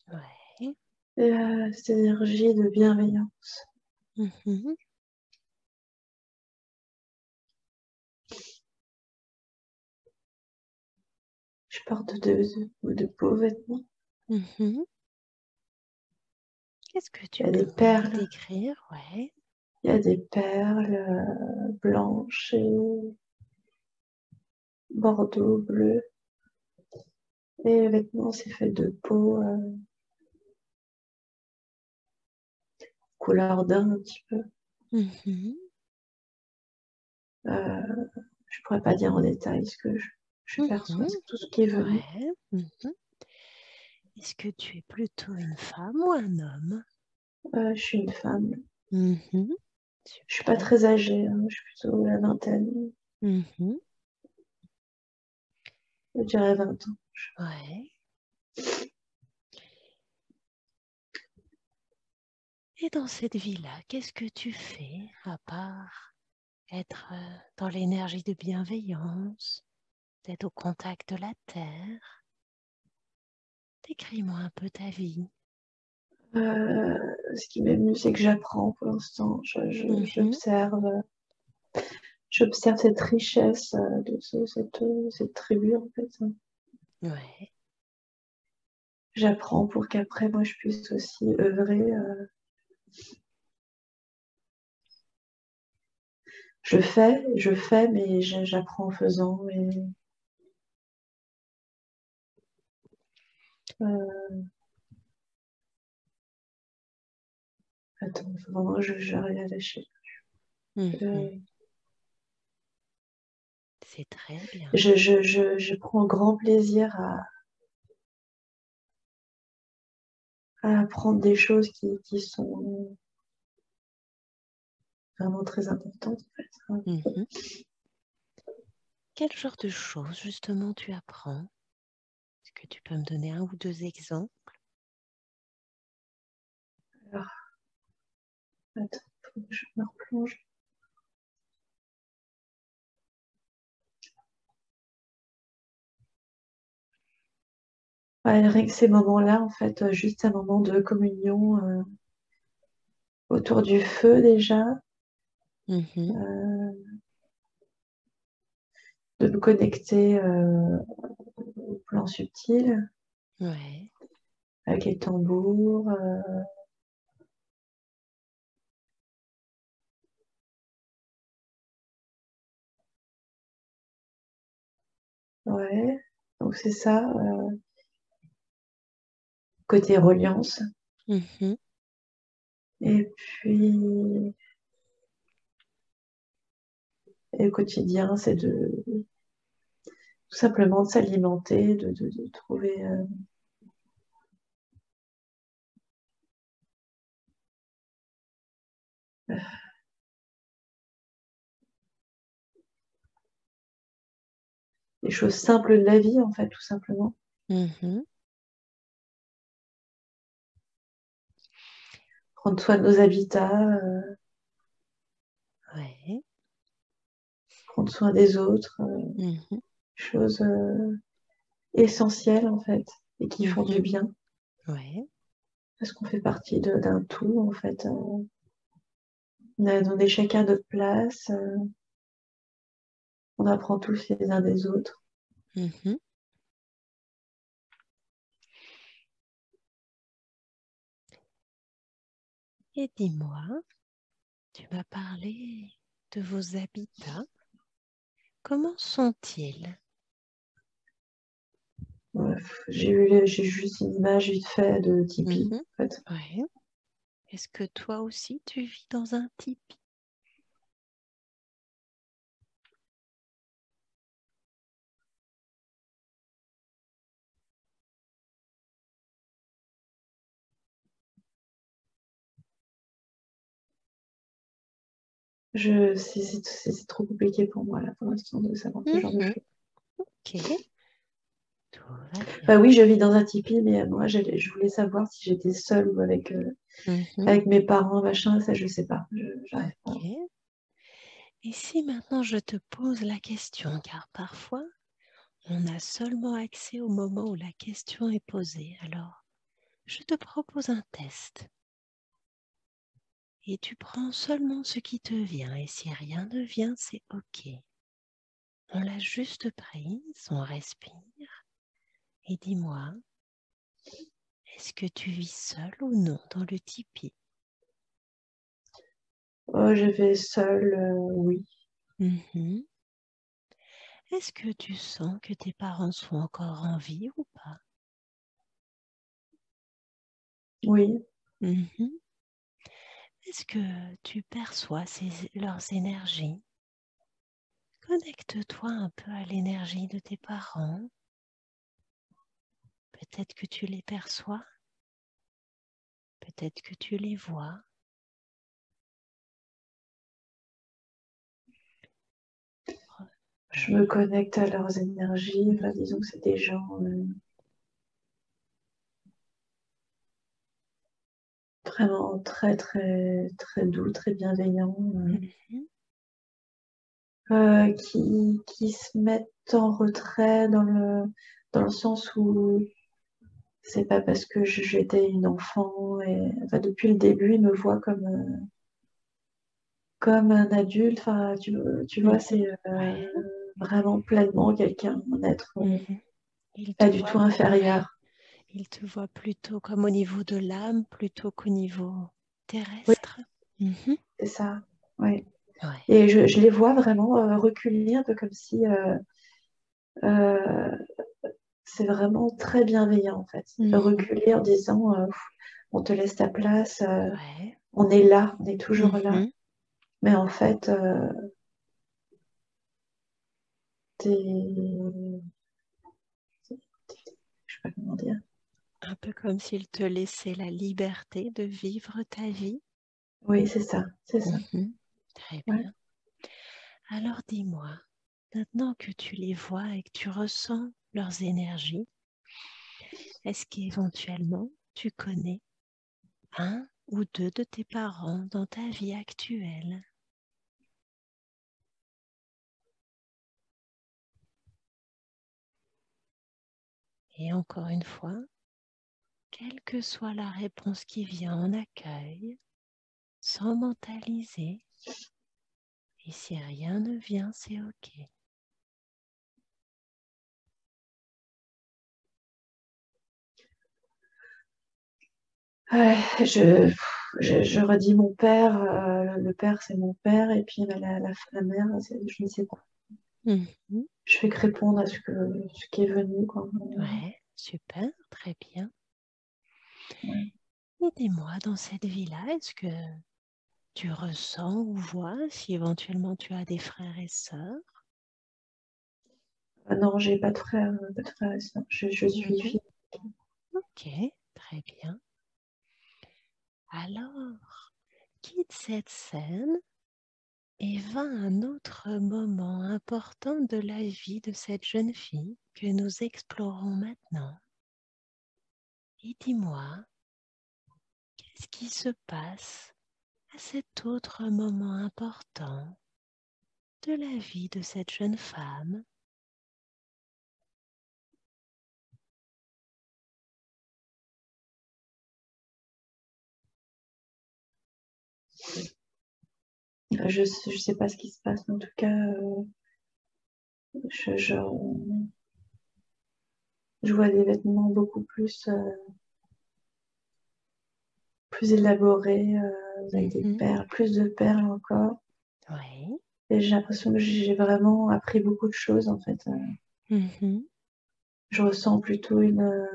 Ouais. Et cette énergie de bienveillance. Je porte de beaux vêtements. Qu'est-ce que tu Il y a peux des perles. décrire? Ouais. Il y a des perles blanches et bordeaux, bleu. Et les vêtements, c'est fait de peau couleur d'un petit peu. Je pourrais pas dire en détail ce que je perçois, c'est tout ce qui est venu. Ouais. Est-ce que tu es plutôt une femme ou un homme? Je suis une femme. Super. Je suis pas très âgée, hein, je suis plutôt la vingtaine. Je dirais 20 ans. Ouais. Et dans cette vie-là, qu'est-ce que tu fais à part être dans l'énergie de bienveillance, d'être au contact de la terre? Décris-moi un peu ta vie. Ce qui m'est venu, c'est que j'apprends pour l'instant. J'observe cette richesse de cette tribu, en fait. Ouais. J'apprends pour qu'après, moi, je puisse aussi œuvrer. Je fais, mais j'apprends en faisant. Et, attends, il faut vraiment que j'arrive à lâcher. C'est très bien. Je prends grand plaisir à apprendre des choses qui sont vraiment très importantes, en fait. quel genre de choses justement tu apprends? Est-ce que tu peux me donner 1 ou 2 exemples? Alors, attends, faut que je me replonge. Ouais, rien que ces moments-là, en fait, juste un moment de communion autour du feu déjà, Mhm. de me connecter au plan subtil Ouais. avec les tambours. Ouais, donc c'est ça, côté reliance. Mhm. Et puis, et le quotidien, c'est de tout simplement de s'alimenter, de trouver les choses simples de la vie, en fait, tout simplement. Mhm. Prendre soin de nos habitats, Ouais. prendre soin des autres, Mhm. choses essentielles, en fait, et qui font du Mhm. bien, Ouais. parce qu'on fait partie d'un tout, en fait. On est chacun notre place, on apprend tous les uns des autres. Mhm. Et dis-moi, tu m'as parlé de vos habitats. Comment sont-ils? J'ai juste une image vite fait de tipi, Mhm. en fait. Ouais. Est-ce que toi aussi tu vis dans un tipi? C'est trop compliqué pour moi, là, pour l'instant, de savoir ce genre de Mhm. choses. Ok, tout va bien. Enfin, oui, je vis dans un tipi, mais moi, je voulais savoir si j'étais seule ou Mhm. avec mes parents, machin, ça, je sais pas. J'arrive pas. Ok. Et si maintenant je te pose la question, car parfois on a seulement accès au moment où la question est posée, alors je te propose un test. Et tu prends seulement ce qui te vient, et si rien ne vient, c'est ok. On l'a juste prise, on respire, et dis-moi, est-ce que tu vis seul ou non dans le tipi? Oh, je vais seule, oui. Mhm. Est-ce que tu sens que tes parents sont encore en vie ou pas? Oui. Mhm. Est-ce que tu perçois leurs énergies? Connecte-toi un peu à l'énergie de tes parents. Peut-être que tu les perçois, peut-être que tu les vois. Je me connecte à leurs énergies. Enfin, disons Mhm. que c'est des gens vraiment très, très, très doux, très bienveillants, Mhm. qui se mettent en retrait dans le sens où c'est pas parce que j'étais une enfant et enfin, depuis le début, ils me voient comme un adulte. Enfin, tu vois, Mhm. c'est Ouais. vraiment pleinement quelqu'un, un être Mhm. Ils pas te du tout voient, ouais. inférieur. Ils te voient plutôt comme au niveau de l'âme, plutôt qu'au niveau Oui, terrestre. Mhm. c'est ça. Oui. Ouais. Et je les vois vraiment reculer un peu comme si euh, c'est vraiment très bienveillant en fait. Mhm. Reculer en disant on te laisse ta place, Ouais. on est là, on est toujours là. Mhm. Mais en fait, t'es- je sais pas comment dire. Un peu comme s'ils te laissaient la liberté de vivre ta vie. Oui, c'est ça, c'est ça. Mhm. Très Ouais. bien. Alors dis-moi, Maintenant que tu les vois et que tu ressens leurs énergies, est-ce qu'éventuellement tu connais un ou deux de tes parents dans ta vie actuelle? Et encore une fois, quelle que soit la réponse qui vient en accueil, sans mentaliser, et si rien ne vient, c'est OK. Ouais, je redis mon père, le père c'est mon père, et puis la mère, je ne sais pas. Mhm. Je fais que répondre à ce qui est venu, quoi. Ouais, super, très bien. Ouais. Et dis-moi, dans cette vie-là, est-ce que tu ressens ou vois si éventuellement tu as des frères et sœurs? Ah non, j'ai pas de frère et sœurs. Je suis Mhm. fille. Ok, très bien. Alors, quitte cette scène et va à un autre moment important de la vie de cette jeune fille que nous explorons maintenant. Et dis-moi, qu'est-ce qui se passe à cet autre moment important de la vie de cette jeune femme? Je sais pas ce qui se passe, mais en tout cas, je vois des vêtements beaucoup plus élaborés, avec des Mhm. perles, plus de perles encore. Oui. Et j'ai l'impression que j'ai vraiment appris beaucoup de choses, en fait. Mhm. Je ressens plutôt une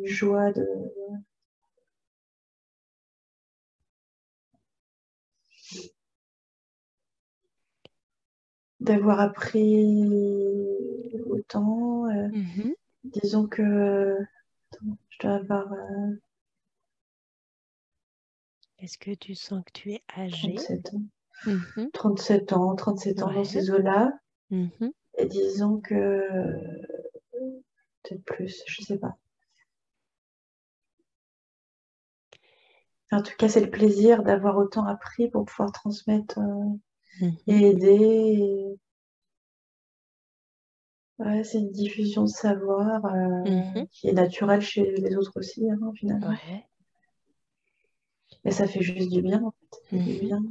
joie d'avoir appris autant. Mhm. Disons que attends, je dois avoir Est-ce que tu sens que tu es âgée? 37 ans. Mhm. 37 ans dans Ouais. ces eaux-là. Mhm. Et disons que peut-être plus, je sais pas. En tout cas, c'est le plaisir d'avoir autant appris pour pouvoir transmettre Mhm. et aider. Ouais, c'est une diffusion de savoir Mhm. qui est naturelle chez les autres aussi, hein, finalement. Ouais. Et ça fait juste du bien, en fait. Ça fait du Mhm. bien.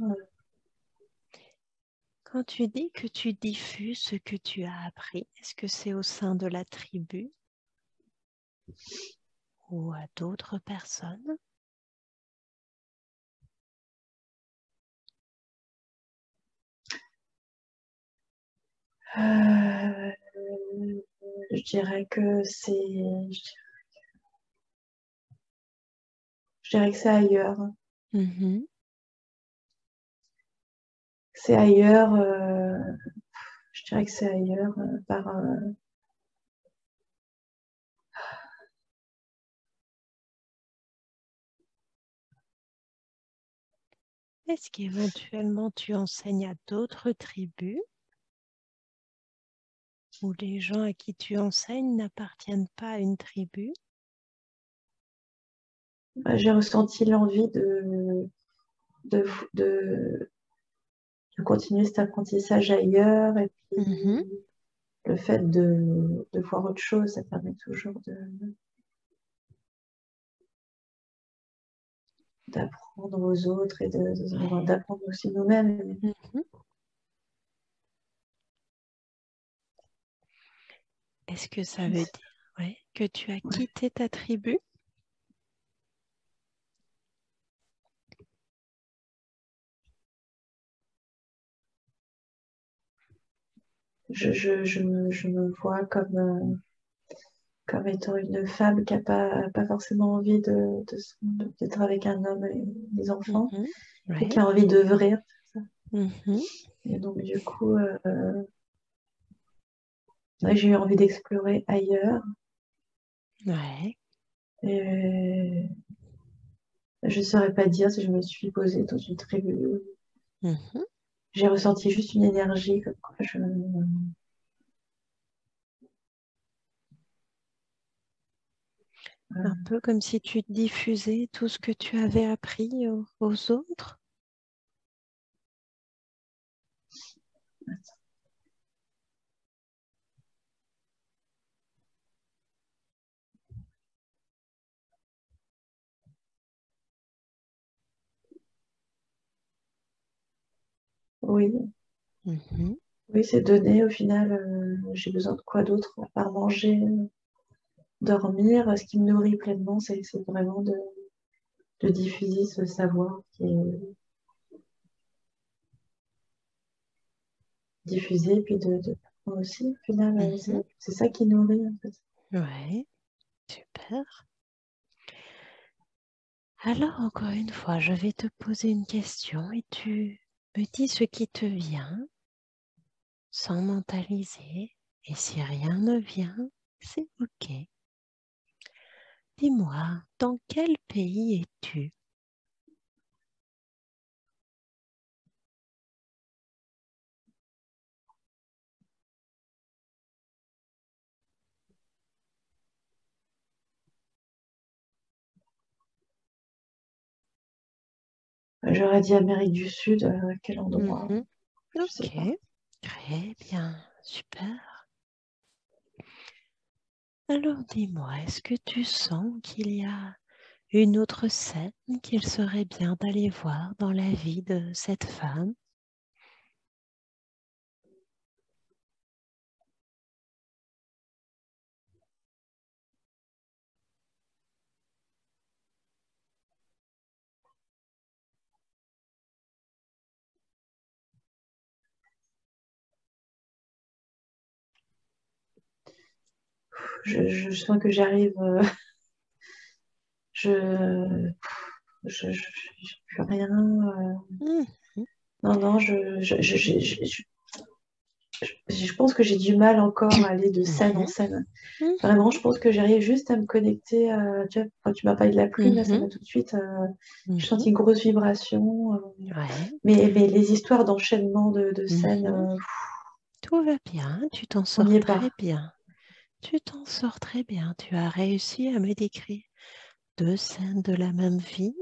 Quand tu dis que tu diffuses ce que tu as appris, est-ce que c'est au sein de la tribu ou à d'autres personnes? Euh, je dirais que je dirais que c'est ailleurs. Mhm. C'est ailleurs. Je dirais que c'est ailleurs Est-ce qu'éventuellement tu enseignes à d'autres tribus où les gens à qui tu enseignes n'appartiennent pas à une tribu? j'ai ressenti l'envie de, de, de continuer cet apprentissage ailleurs. Et puis, Mhm. le fait de voir autre chose, ça permet toujours d'apprendre aux autres et Ouais. d'apprendre aussi nous-mêmes. Mhm. Est-ce que ça veut dire ouais, que tu as Ouais. quitté ta tribu? Je me vois comme étant une femme qui n'a pas forcément envie d'être avec un homme et des enfants, Mhm. et Ouais. qui a envie d'œuvrer. Mhm. Et donc, du coup, ouais, j'ai eu envie d'explorer ailleurs. Ouais. Et je ne saurais pas dire si je me suis posée dans une tribu. Mhm. J'ai ressenti juste une énergie comme quoi Un peu comme si tu diffusais tout ce que tu avais appris aux autres. Oui, Mhm. oui, c'est donné. Au final, j'ai besoin de quoi d'autre à part manger, dormir. Ce qui me nourrit pleinement, c'est vraiment de diffuser ce savoir qui est diffusé, puis de prendre aussi. Au final, Mhm. c'est ça qui nourrit, en fait. Ouais, super. Alors, encore une fois, je vais te poser une question et tu me dis ce qui te vient sans mentaliser. Et si rien ne vient, c'est OK. Dis-moi, dans quel pays es-tu? J'aurais dit Amérique du Sud, quel endroit? Mhm. Je sais pas. OK, très bien, super. Alors dis-moi, est-ce que tu sens qu'il y a une autre scène qu'il serait bien d'aller voir dans la vie de cette femme? Je sens que j'arrive. Je, je plus rien. Mhm. Non, non, je pense que j'ai du mal encore à aller de scène en Mhm. scène. Vraiment, Mhm. je pense que j'arrive juste à me connecter à. Tu vois, quand tu m'as parlé de la plume, là, ça Mhm. m'a tout de suite. J'ai Mhm. senti une grosse vibration. Ouais. Mais les histoires d'enchaînement de scènes, Mhm. Tout va bien, tu t'en on n'y sors est très pas. bien. Tu t'en sors très bien. Tu as réussi à me décrire deux scènes de la même vie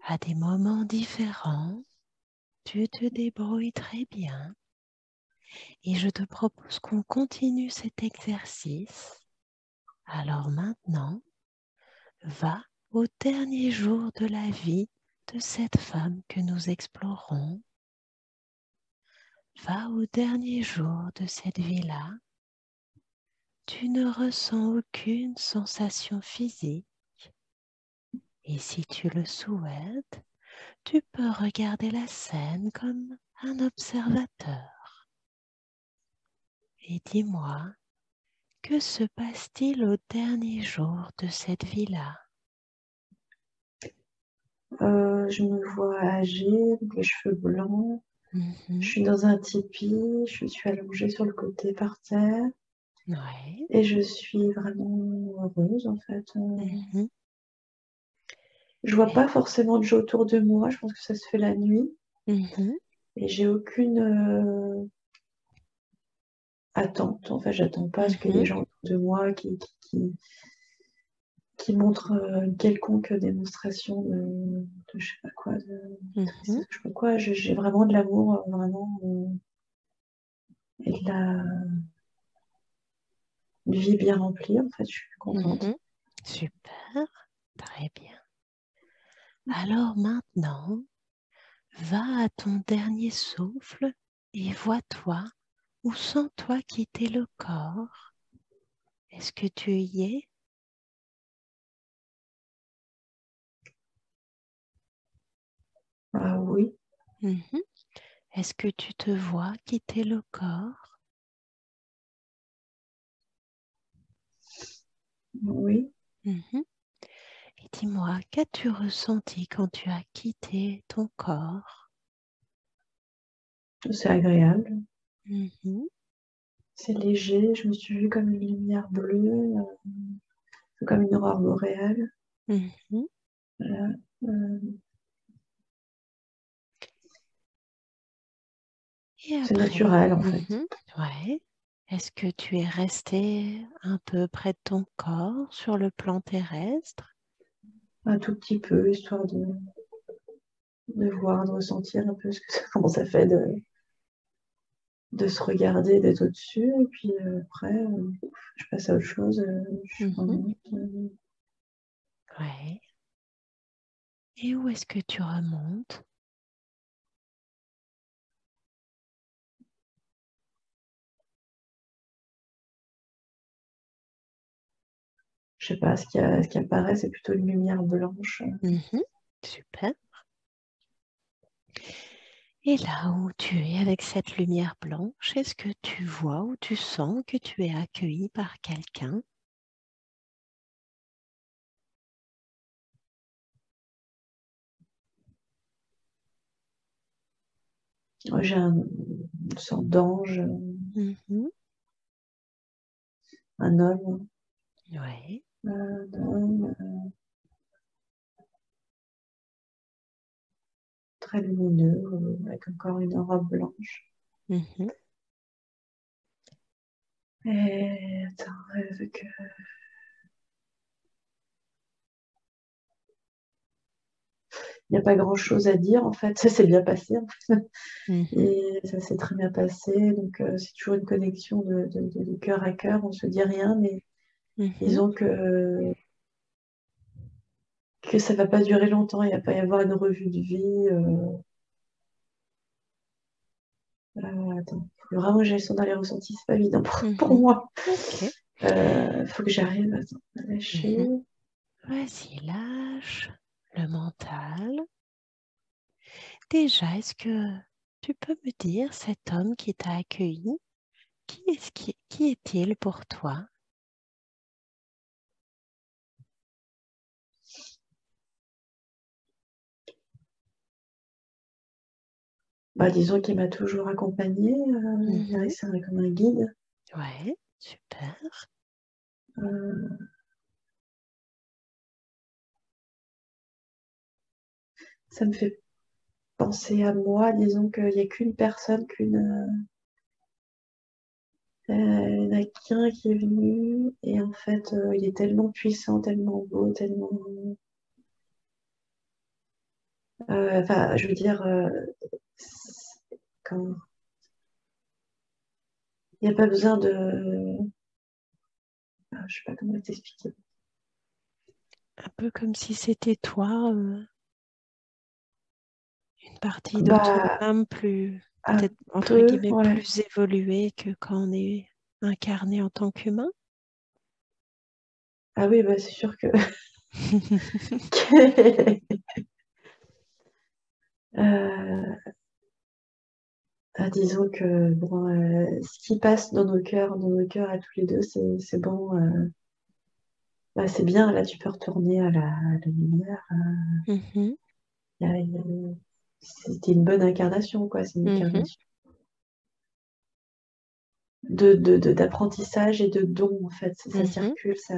à des moments différents. Tu te débrouilles très bien. Et je te propose qu'on continue cet exercice. Alors maintenant, va au dernier jour de la vie de cette femme que nous explorons. Va au dernier jour de cette vie-là. Tu ne ressens aucune sensation physique. Et si tu le souhaites, tu peux regarder la scène comme un observateur. Et dis-moi, que se passe-t-il au dernier jour de cette vie-là? Je me vois âgée, avec les cheveux blancs. Je Mhm. suis dans un tipi, je suis allongée sur le côté par terre Ouais. et je suis vraiment heureuse en fait. Mhm. Je vois Et- pas forcément de gens autour de moi, je pense que ça se fait la nuit Mhm. et j'ai aucune attente. En fait, j'attends pas à ce qu'il y ait Mhm. des gens autour de moi qui montrent une quelconque démonstration de je sais pas quoi, de Mhm. tristesse, je sais pas quoi. J'ai vraiment de l'amour, vraiment, et de la une vie bien remplie en fait, je suis contente. Mhm. Super, très bien. Alors maintenant, va à ton dernier souffle et vois-toi ou sens-toi quitter le corps. Est-ce que tu y es? Ah oui, Mhm. Est-ce que tu te vois quitter le corps? oui, Mhm. Et dis-moi, qu'as-tu ressenti quand tu as quitté ton corps? c'est agréable. Mhm. C'est léger, je me suis vue comme une lumière bleue, comme une aurore boréale. Mhm. Voilà. Euh, Et c'est après, naturel en fait. mhm, ouais. Est-ce que tu es resté un peu près de ton corps sur le plan terrestre? Un tout petit peu, histoire de voir, de ressentir un peu comment ça fait de se regarder, d'être au-dessus. Et puis après, je passe à autre chose. Je Mhm. remonte. Ouais. Et où est-ce que tu remontes? Je sais pas, ce qui apparaît, c'est plutôt une lumière blanche. Mhm. Super. Et là où tu es avec cette lumière blanche, est-ce que tu vois ou tu sens que tu es accueilli par quelqu'un? J'ai une sorte d'ange, Mhm. un homme, Ouais. un homme très lumineux, avec encore une robe blanche. Mhm. Et attends, il n'y a pas grand-chose à dire en fait, ça s'est bien passé en fait. Mhm. Et ça s'est très bien passé, donc c'est toujours une connexion de cœur à cœur, on se dit rien, mais Mhm. disons que ça va pas durer longtemps, il va pas y avoir une revue de vie. Attends, faut que vraiment que j'aille dans les ressentis, c'est pas évident pour Mhm. moi. Ok. Faut que j'arrive à lâcher. Mhm. Vas-y, lâche le mental. Déjà, est-ce que tu peux me dire cet homme qui t'a accueilli, qui est-il pour toi? Bah, disons qu'il m'a toujours accompagnée, Mhm. c'est comme un guide. Ouais, super. Euh, Ça me fait penser à moi, disons qu'il n'y a qu'une personne, il n'y en a qu'un qui est venu, et en fait, il est tellement puissant, tellement beau, tellement. Enfin, je veux dire, quand... il n'y a pas besoin de. Je sais pas comment t'expliquer. Un peu comme si c'était toi, une partie de ton Bah, âme plus, un peut-être entre peu, guillemets, ouais. plus évoluée que quand on est incarné en tant qu'humain. Ah oui, bah, c'est sûr que. Euh, disons que bon, ce qui passe dans nos cœurs à tous les deux, c'est bon. Bah, c'est bien, là tu peux retourner à la lumière. Mhm. C'était une bonne incarnation, quoi. C'est une Mhm. incarnation d'apprentissage et de don, en fait. Ça Mhm. circule, ça.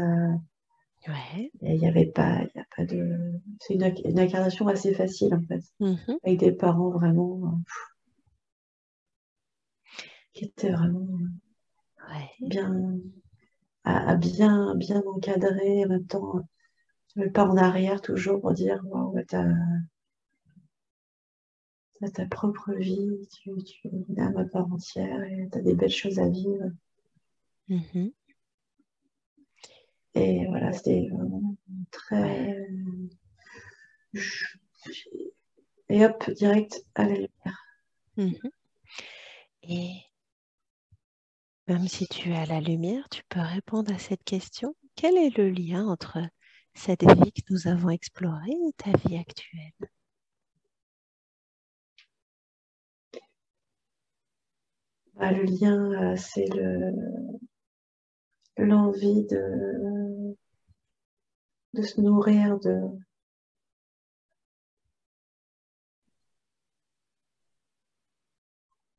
Ouais. Il y avait pas, il y a pas de. C'est une incarnation assez facile, en fait. Mhm. Avec des parents vraiment qui étaient vraiment Ouais. bien, à bien encadrer, en même temps, le pas en arrière toujours pour dire, waouh, ouais, t'as ta propre vie, tu es une âme à part entière et t'as des belles choses à vivre. Mhm. Et voilà, c'était vraiment Ouais. très. Et hop, direct à la lumière. Mhm. Et même si tu es à la lumière, tu peux répondre à cette question. Quel est le lien entre cette vie que nous avons explorée et ta vie actuelle? Bah, le lien, c'est l'envie de se nourrir de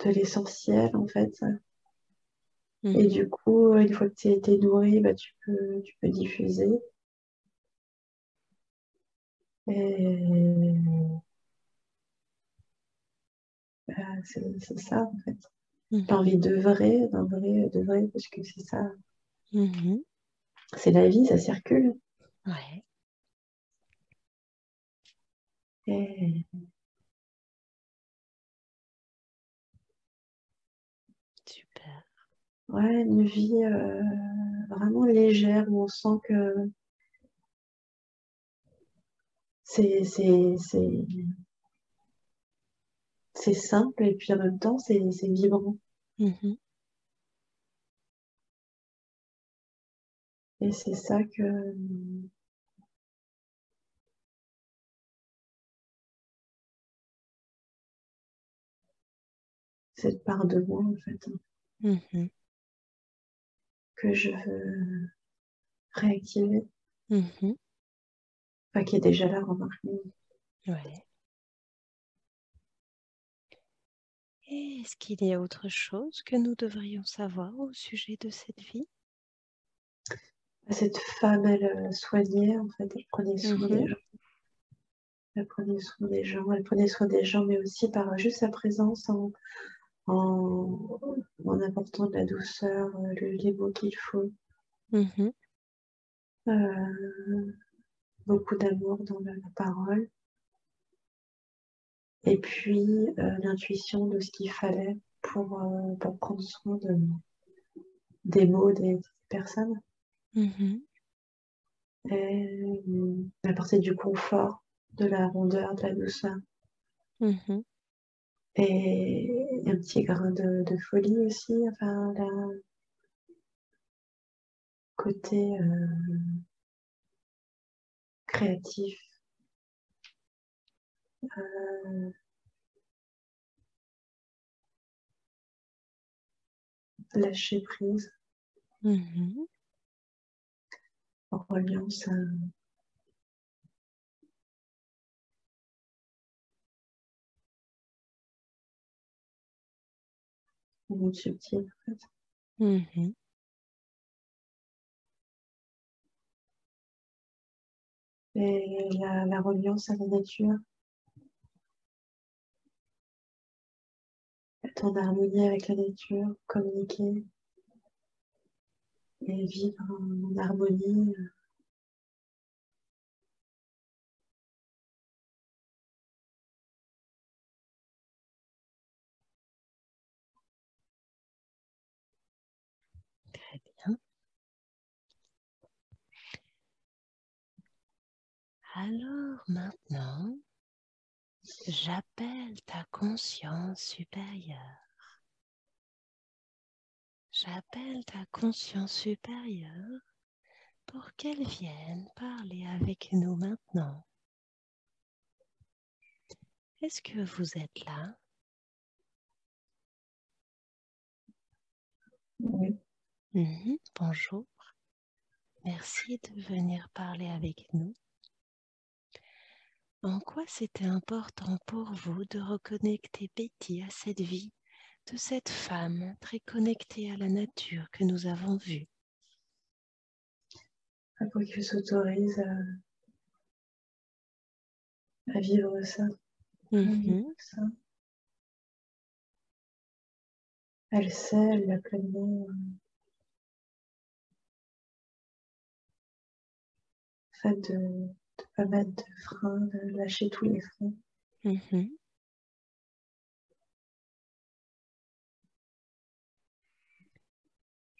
l'essentiel, en fait. Et Mhm. du coup, une fois que tu as été nourri, bah, tu peux diffuser. Et bah, c'est ça, en fait. L'envie de vrai, parce que c'est ça. Mhm. C'est la vie, ça circule. Ouais, Et super. ouais, une vie vraiment légère où on sent que c'est simple et puis en même temps c'est vibrant. Mhm. Et c'est ça que cette part de moi en fait Mhm. que je veux réactiver, Mhm. enfin qui est déjà là, remarque. Ouais. Et est-ce qu'il y a autre chose que nous devrions savoir au sujet de cette vie? Cette femme, elle soignait en fait, elle prenait soin des Mhm. gens. Elle prenait soin des gens, elle prenait soin des gens, mais aussi par juste sa présence en, en apportant de la douceur, les mots qu'il faut, Mhm. euh, beaucoup d'amour dans la parole, et puis l'intuition de ce qu'il fallait pour prendre soin des mots des personnes, Mhm. et apporter du confort, de la rondeur, de la douceur, Mhm. et un petit grain de folie aussi, enfin, côté créatif, euh, lâcher prise, Mhm. en reliance à un monde subtil, en fait. Mhm. Et la reliance à la nature, être en harmonie avec la nature, communiquer et vivre en harmonie. Très bien. Alors maintenant, j'appelle ta conscience supérieure. J'appelle ta conscience supérieure pour qu'elle vienne parler avec nous maintenant. Est-ce que vous êtes là? Oui. Bonjour. Merci de venir parler avec nous. En quoi c'était important pour vous de reconnecter Betty à cette vie de cette femme très connectée à la nature que nous avons vue? Pour qu'il s'autorise à vivre ça, à vivre Mhm. ça. Elle sait, elle l'a pleinement fait de ne pas mettre de frein, de lâcher tous les freins. Mhm.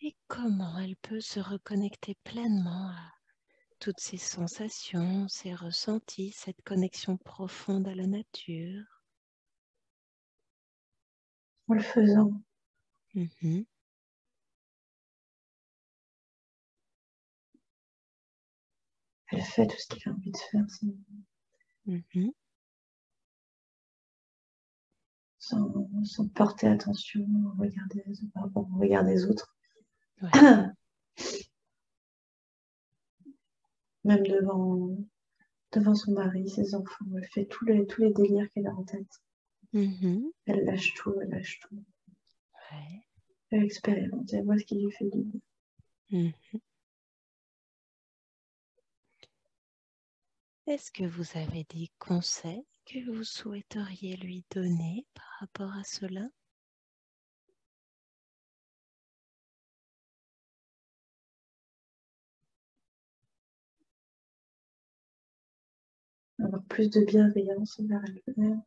Et comment elle peut se reconnecter pleinement à toutes ces sensations, ces ressentis, cette connexion profonde à la nature? En le faisant, Mhm. elle fait tout ce qu'elle a envie de faire Mhm. sans porter attention au regard des autres. Ouais. Même devant son mari, ses enfants, elle fait tous les délires qu'elle a en tête. Mhm. Elle lâche tout, elle lâche tout. Ouais. Elle expérimente, elle voit ce qui lui fait du bien. Mhm. Est-ce que vous avez des conseils que vous souhaiteriez lui donner par rapport à cela? avoir plus de bienveillance envers elle-même,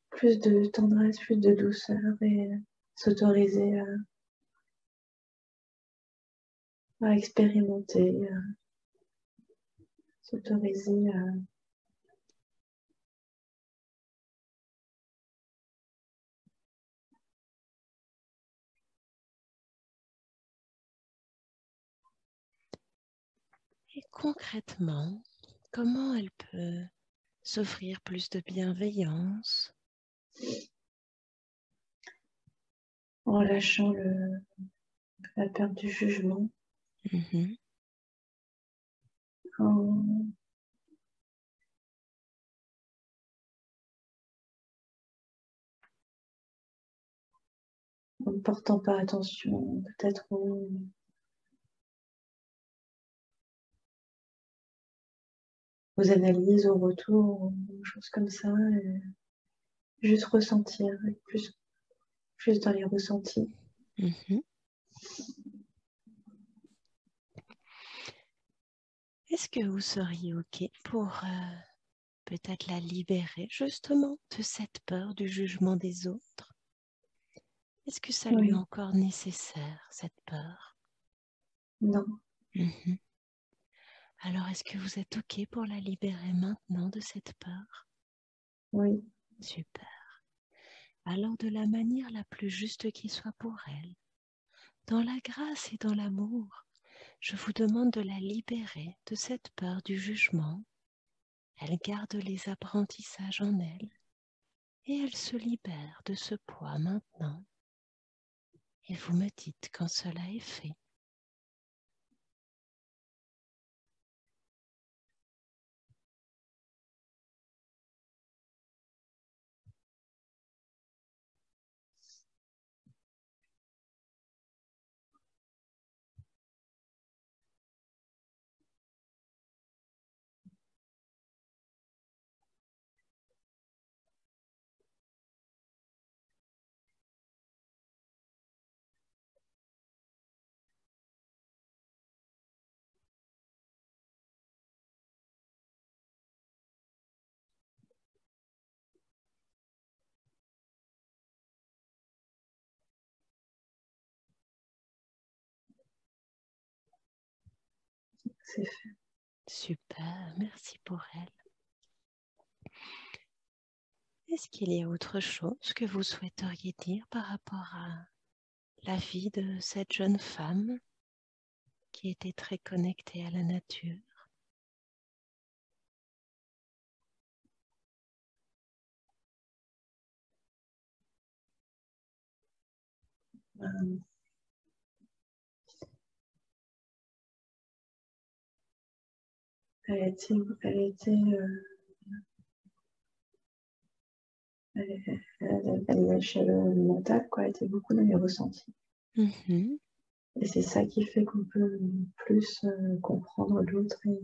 plus de tendresse, plus de douceur et s'autoriser à expérimenter, s'autoriser à Et concrètement, comment elle peut s'offrir plus de bienveillance? en lâchant la peur du jugement, en ne portant pas attention peut-être aux analyses, aux retours, aux choses comme ça, et juste ressentir, être plus dans les ressentis. Est-ce que vous seriez OK pour peut-être la libérer justement de cette peur du jugement des autres? Est-ce que ça lui est Oui, encore nécessaire, cette peur? non, Alors, est-ce que vous êtes OK pour la libérer maintenant de cette peur? oui, Super. Alors, de la manière la plus juste qui soit pour elle, dans la grâce et dans l'amour, je vous demande de la libérer de cette peur du jugement. Elle garde les apprentissages en elle et elle se libère de ce poids maintenant. Et vous me dites quand cela est fait. c'est fait. Super, merci pour elle. Est-ce qu'il y a autre chose que vous souhaiteriez dire par rapport à la vie de cette jeune femme qui était très connectée à la nature? Euh, elle était, elle lâchait le mental, quoi, elle était beaucoup dans les ressentis. Et c'est ça qui fait qu'on peut plus comprendre l'autre et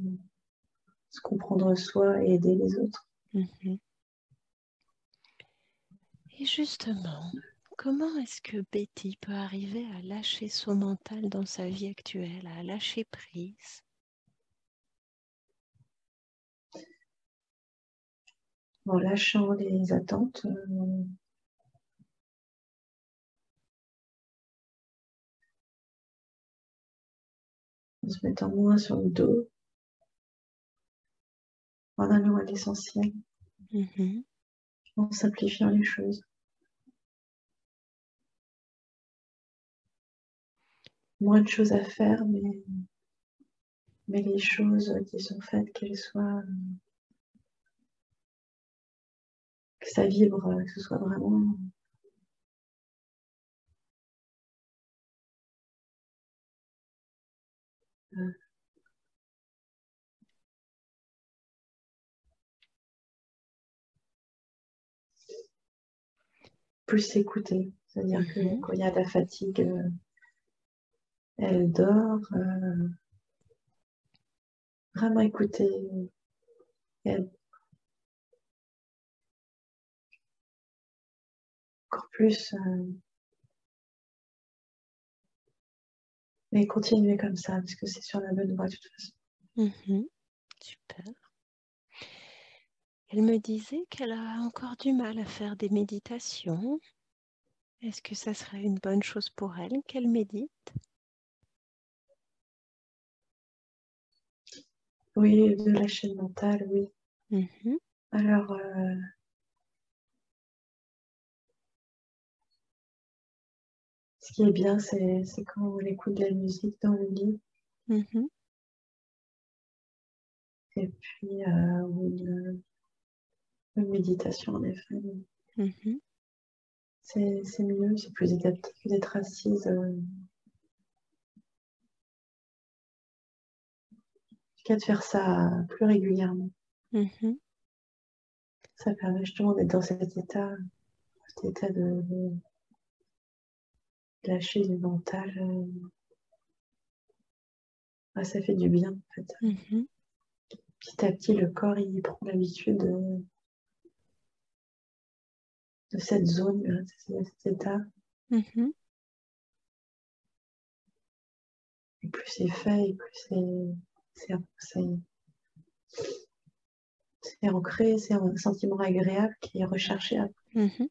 se comprendre soi et aider les autres. Et justement, comment est-ce que Betty peut arriver à lâcher son mental dans sa vie actuelle, à lâcher prise? En lâchant les attentes, en se mettant moins sur le dos, en allant à l'essentiel, en simplifiant les choses. Moins de choses à faire, mais les choses qui sont faites, qu'elles soient, que ça vibre, que ce soit vraiment plus s'écouter. C'est-à-dire que quand il y a de la fatigue, elle dort, vraiment écouter elle, encore plus, mais continuer comme ça, parce que c'est sur la bonne voie de toute façon. Super. Elle me disait qu'elle a encore du mal à faire des méditations. Est-ce que ça serait une bonne chose pour elle qu'elle médite? Oui, de la chaîne mentale, oui. Mhm, Alors, ce qui est bien, c'est quand on écoute de la musique dans le lit mhm, et puis ou une méditation, en effet. mhm, C'est mieux, c'est plus adapté que d'être assise. Qu'à de faire ça plus régulièrement. mhm. Ça permet justement d'être dans cet état de lâcher du mental. Ah, ça fait du bien, en fait. Mhm, Petit à petit, le corps, il prend l'habitude de cette zone, de cet état. mhm. Et plus c'est fait, et plus c'est ancré, c'est un sentiment agréable qui est recherché. Mhm.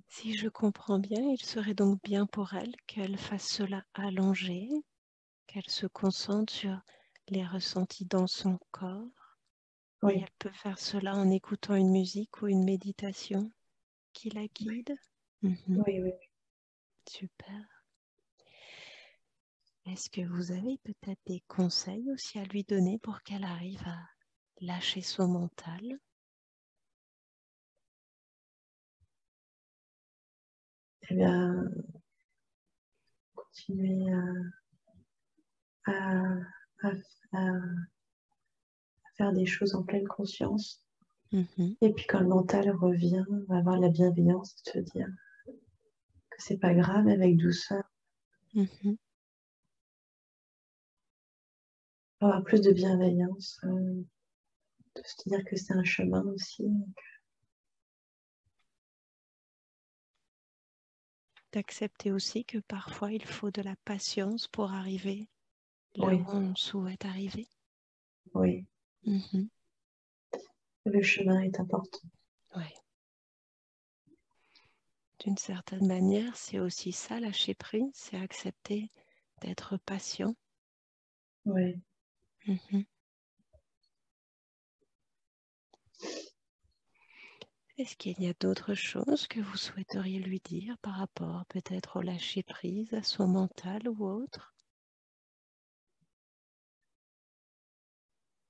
Si je comprends bien, il serait donc bien pour elle qu'elle fasse cela allongée, qu'elle se concentre sur les ressentis dans son corps. Et Oui, elle peut faire cela en écoutant une musique ou une méditation qui la guide. Mhm. oui, oui. Super. Est-ce que vous avez peut-être des conseils aussi à lui donner pour qu'elle arrive à lâcher son mental? Eh bien, continuer à, à- à faire des choses en pleine conscience. Mhm, Et puis quand le mental revient, on va avoir la bienveillance de se dire que c'est pas grave, avec douceur. mhm. Avoir plus de bienveillance, de se dire que c'est un chemin aussi. D'accepter aussi que parfois il faut de la patience pour arriver là où Oui, on souhaite arriver. oui, Mhm. le chemin est important. Ouais. D'une certaine manière, c'est aussi ça, lâcher prise, c'est accepter d'être patient. Oui. Mhm. Est-ce qu'il y a d'autres choses que vous souhaiteriez lui dire par rapport peut-être au lâcher prise, à son mental ou autre?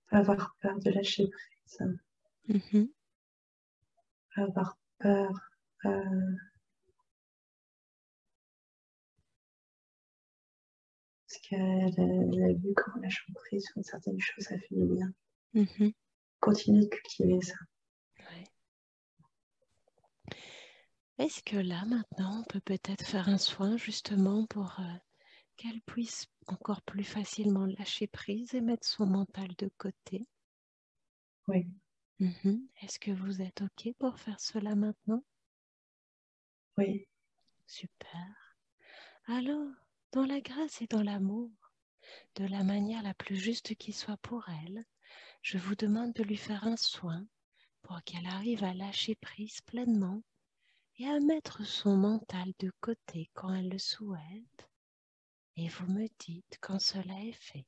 Pas avoir peur de lâcher prise, Mhm. pas avoir peur, euh, parce qu'elle a vu qu'en lâchant prise sur certaines choses, ça fait du bien. Mhm. Continuer de cultiver ça. Ouais. Est-ce que là, maintenant, on peut peut-être faire un soin justement pour qu'elle puisse encore plus facilement lâcher prise et mettre son mental de côté? Oui, Mhm. Est-ce que vous êtes OK pour faire cela maintenant? oui, Super. Alors, dans la grâce et dans l'amour, de la manière la plus juste qui soit pour elle, je vous demande de lui faire un soin pour qu'elle arrive à lâcher prise pleinement et à mettre son mental de côté quand elle le souhaite. Et vous me dites quand cela est fait.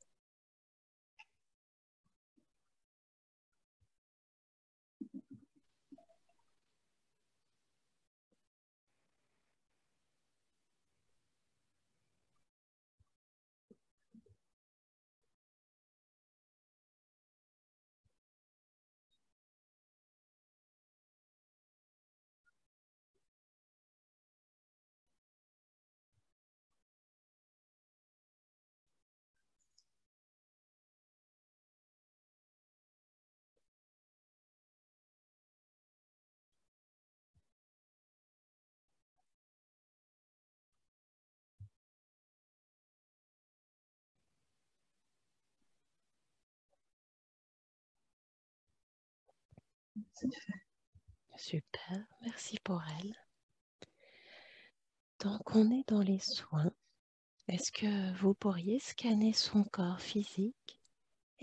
c'est fait. Super, merci pour elle. Tant qu'on est dans les soins, est-ce que vous pourriez scanner son corps physique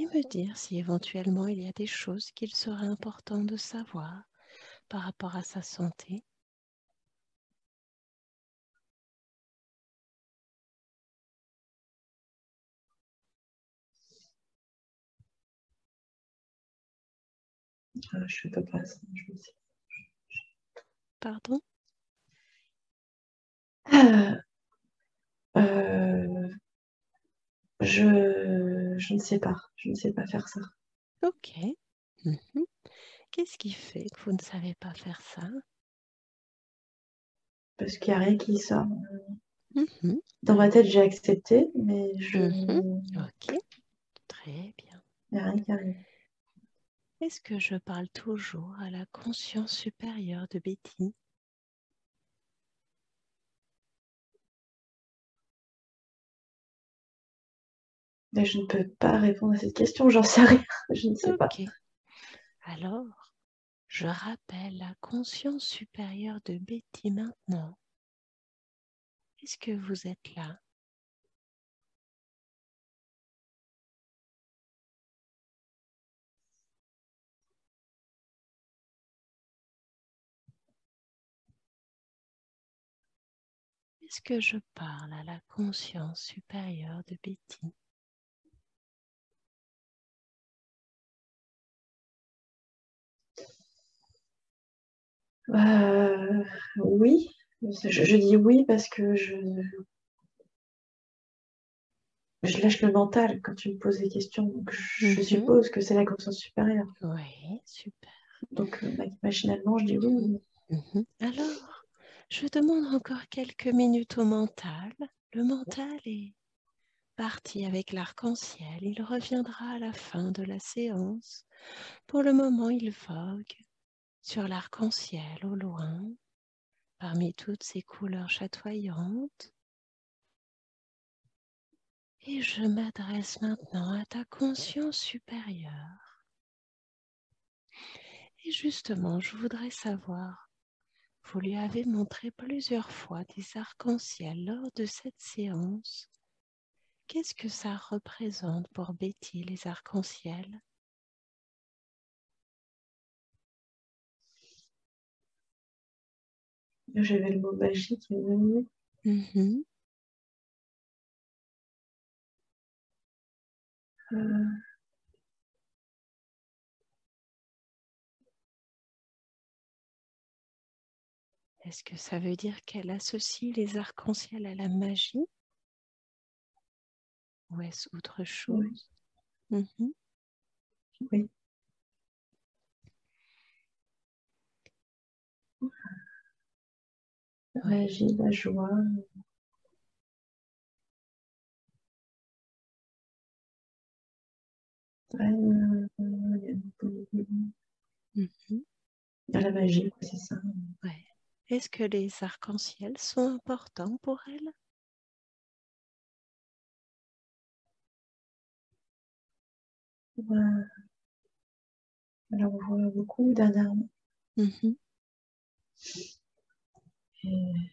et me dire si éventuellement il y a des choses qu'il serait important de savoir par rapport à sa santé. Je ne peux pas ça, je ne sais Pardon? pas. Je ne sais pas. Je ne sais pas faire ça. Ok. Mhm. Qu'est-ce qui fait que vous ne savez pas faire ça? Parce qu'il n'y a rien qui sort. Mhm. Dans ma tête, j'ai accepté, mais Mhm. il Ok, très bien. n'y a rien qui arrive. Est-ce que je parle toujours à la conscience supérieure de Betty? Mais je ne peux pas répondre à cette question, j'en sais rien. Je ne sais pas. Ok. Alors, je rappelle la conscience supérieure de Betty maintenant. Est-ce que vous êtes là? Est-ce que je parle à la conscience supérieure de Betty? Oui. Je dis oui parce que je lâche le mental quand tu me poses des questions. Donc je Mhm. suppose que c'est la conscience supérieure. Oui, super. Donc machinalement, je dis oui. Mhm. Alors, je demande encore quelques minutes au mental. Le mental est parti avec l'arc-en-ciel. Il reviendra à la fin de la séance. Pour le moment, il vogue sur l'arc-en-ciel au loin, parmi toutes ces couleurs chatoyantes. Et je m'adresse maintenant à ta conscience supérieure. Et justement, je voudrais savoir, vous lui avez montré plusieurs fois des arcs-en-ciel lors de cette séance. Qu'est-ce que ça représente pour Betty, les arcs-en-ciel? J'avais le mot magie qui est venu. Mhm. Euh, Est-ce que ça veut dire qu'elle associe les arcs-en-ciel à la magie? Ou est-ce autre oui, chose? Mhm. oui. La Oui. magie, la joie. Mhm. La magie, quoi, c'est ça. Ouais. Est-ce que les arcs-en-ciel sont importants pour elle? Ouais. Alors, on voit beaucoup dernièrement. Mhm. Et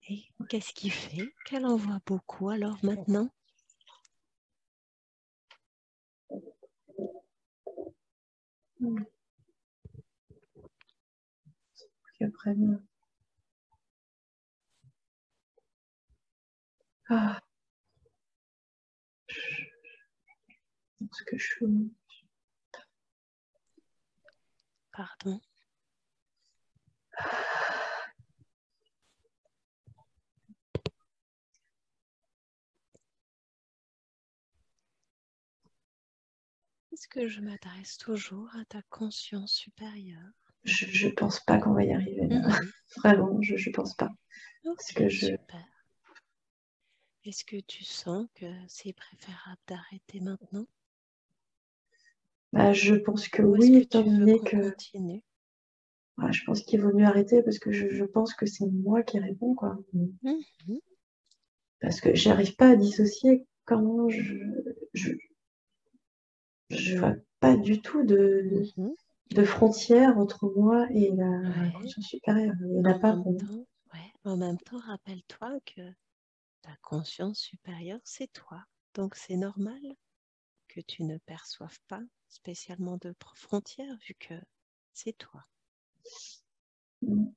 Et qu'est-ce qui fait qu'elle en voit beaucoup alors maintenant? puis après, ah, ce que je suis. Pardon. Est-ce que je m'adresse toujours à ta conscience supérieure? Je pense pas qu'on va y arriver là. Mhm. Vraiment, je pense pas. Parce Ok, que super. Est-ce que tu sens que c'est préférable d'arrêter maintenant? je pense que Ou est-ce oui, que étant tu veux donné qu'on que continue? je pense qu'il vaut mieux arrêter parce que je pense que c'est moi qui réponds, quoi. Mhm. Parce que j'arrive pas à dissocier comment je vois pas du tout Mhm. de frontière entre moi et la Ouais. conscience supérieure. Il n'y en a pas pour moi. En même temps, rappelle-toi que Ta conscience supérieure, c'est toi. Donc c'est normal que tu ne perçoives pas spécialement de frontières vu que c'est toi. Mm.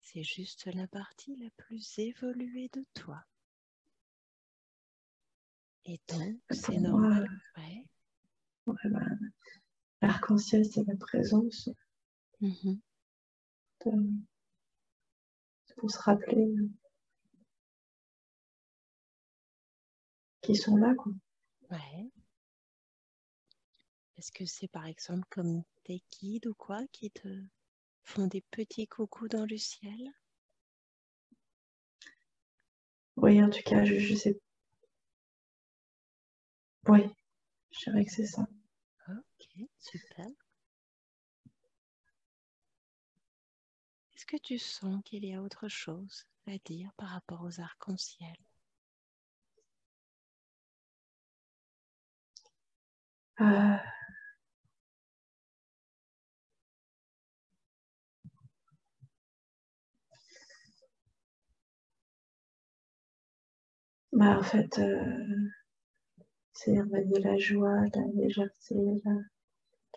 C'est juste la partie la plus évoluée de toi. Et donc, c'est Pour moi, normal. Ouais. ouais, bah, l'arc-en-ciel, c'est la présence. Mhm. C'est pour se rappeler qu'ils sont là, quoi. Ouais. Est-ce que c'est par exemple comme des guides ou quoi qui te font des petits coucous dans le ciel? Oui, en tout cas, je sais. Oui, je dirais que c'est ça. Ok, super. Est-ce que tu sens qu'il y a autre chose à dire par rapport aux arcs-en-ciel? Euh, Bah, en fait, c'est on va dire la joie, la légèreté,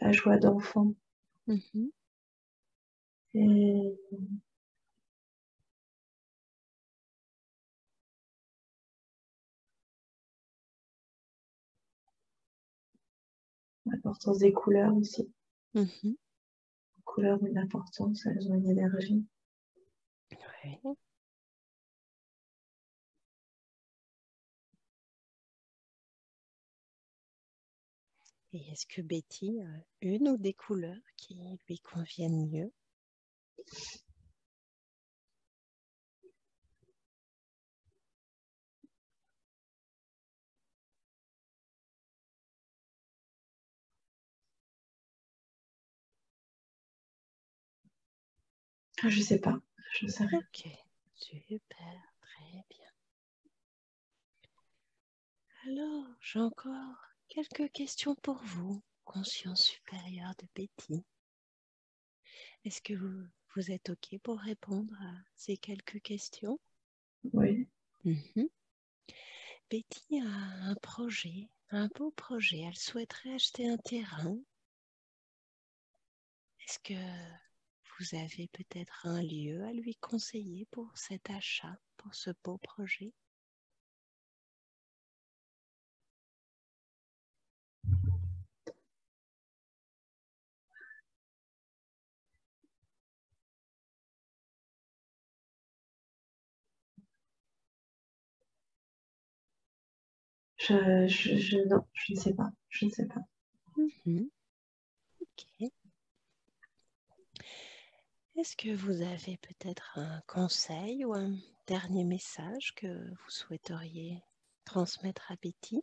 la joie d'enfant. Mhm. Et l'importance des couleurs aussi. Mhm. Les couleurs ont une importance, elles ont une énergie. Ouais. Et est-ce que Betty a une ou des couleurs qui lui conviennent mieux? Ah, je sais pas, je sais rien. Ok, super, très bien. Alors, j'ai encore quelques questions pour vous, conscience supérieure de Betty. Est-ce que vous êtes ok pour répondre à ces quelques questions? Oui, Mhm. Betty a un projet, un beau projet. Elle souhaiterait acheter un terrain. Est-ce que vous avez peut-être un lieu à lui conseiller pour cet achat, pour ce beau projet? non, je ne sais pas, je ne sais pas. Mhm. Ok. Est-ce que vous avez peut-être un conseil ou un dernier message que vous souhaiteriez transmettre à Betty?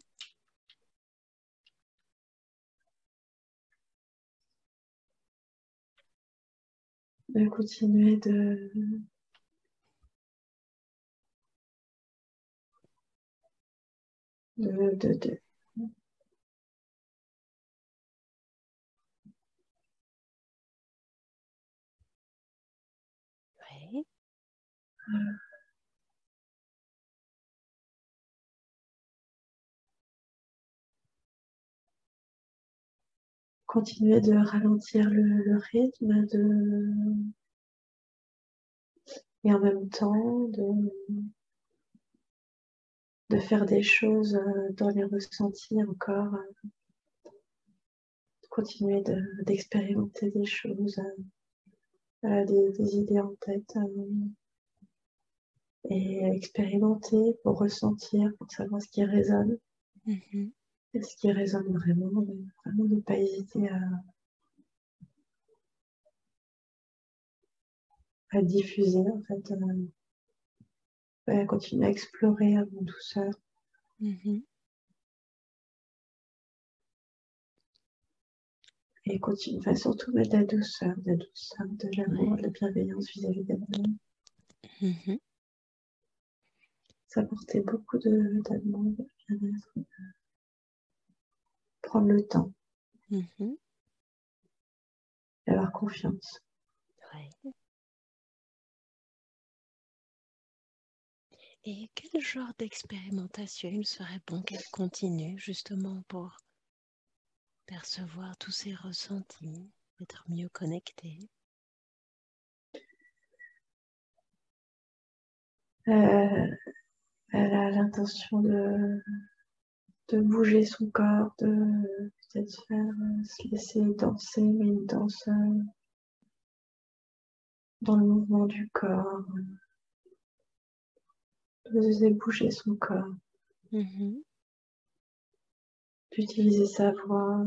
De continuer de Oui. continuer de ralentir le rythme et en même temps de faire des choses dans les ressentis encore, continuer d'expérimenter des choses, des idées en tête et expérimenter pour ressentir, pour savoir ce qui résonne. Mhm. Et ce qui résonne vraiment, vraiment ne pas hésiter à diffuser en fait, à continuer à explorer en douceur Mhm. et continuer, enfin, surtout mettre de la douceur, de l'amour, de la Ouais. bienveillance vis-à-vis d'elle-même. Mhm. Ça apportait beaucoup d'amour, de bien-être, prendre le temps Mhm. et avoir confiance. Ouais. Et quel genre d'expérimentation il serait bon qu'elle continue justement pour percevoir tous ses ressentis, être mieux connectée? Euh, Elle a l'intention de bouger son corps, de peut-être se laisser danser, mais une danse dans le mouvement du corps, de laisser bouger son corps, d'utiliser sa voix,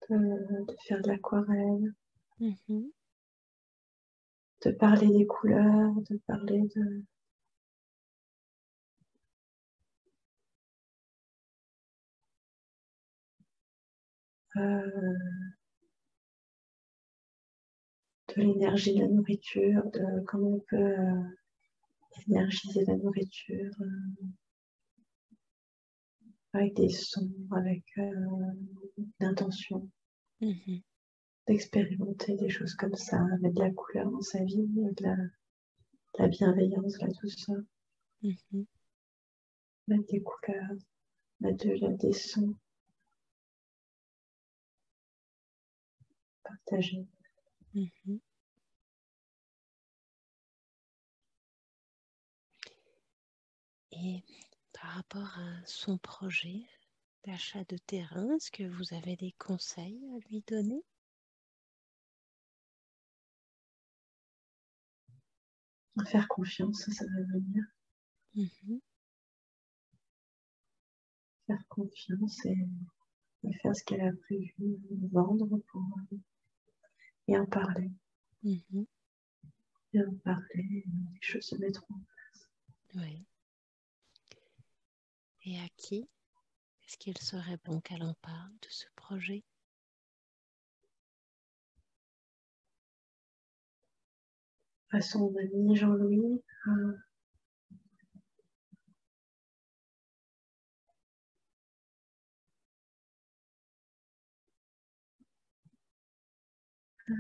de faire de l'aquarelle, de parler des couleurs, de parler de l'énergie de la nourriture, de comment on peut énergiser la nourriture avec des sons, avec une intention d'expérimenter des choses comme ça, mettre de la couleur dans sa vie, de la bienveillance, de la douceur, mettre des couleurs, des sons, partager. Et par rapport à son projet d'achat de terrain, est-ce que vous avez des conseils à lui donner? Faire confiance, ça va venir. Faire confiance et faire ce qu'elle a prévu, vendre et en parler. Et en parler, les choses se mettront en place. Oui. Et à qui est-ce qu'il serait bon qu'elle en parle de ce projet? À son ami Jean-Louis,